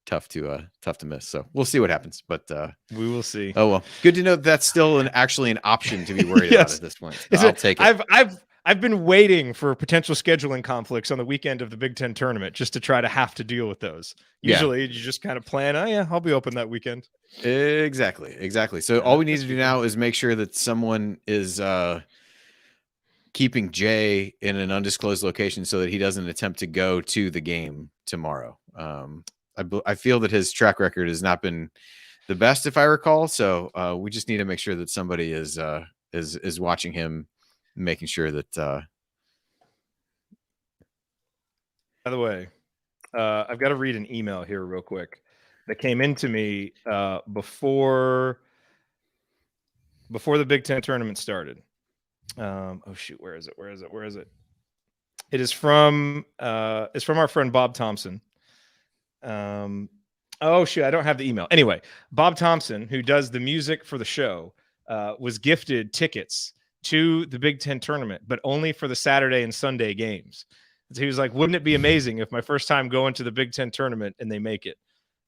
tough to miss. So we'll see what happens. But we will see. Oh well, good to know that's still actually an option to be worried about at this point. I'll take it. I've been waiting for potential scheduling conflicts on the weekend of the Big Ten tournament just to try to have to deal with those. Usually you just kind of plan, I'll be open that weekend. Exactly. So all we need to do now is make sure that someone is keeping Jay in an undisclosed location so that he doesn't attempt to go to the game tomorrow. I feel that his track record has not been the best, if I recall. So we just need to make sure that somebody is watching him, making sure that. By the way, I've got to read an email here real quick that came into me before the Big Ten tournament started. Oh shoot, where is it? It is from our friend Bob Thompson. Oh shoot, I don't have the email. Anyway, Bob Thompson, who does the music for the show, was gifted tickets to the Big Ten tournament, but only for the Saturday and Sunday games. So he was like, wouldn't it be amazing if my first time going to the Big Ten tournament and they make it?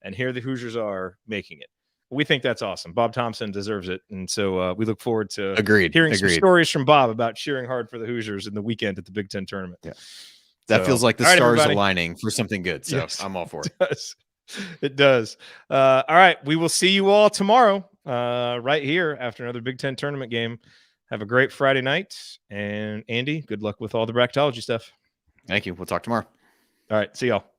And here the Hoosiers are making it. We think that's awesome. Bob Thompson deserves it. And so we look forward to hearing some stories from Bob about cheering hard for the Hoosiers in the weekend at the Big Ten tournament. Yeah. That feels like the stars aligning for something good. So yes, I'm all for it. It does. All right. We will see you all tomorrow right here after another Big Ten tournament game. Have a great Friday night. And Andy, good luck with all the bracketology stuff. Thank you. We'll talk tomorrow. All right. See y'all.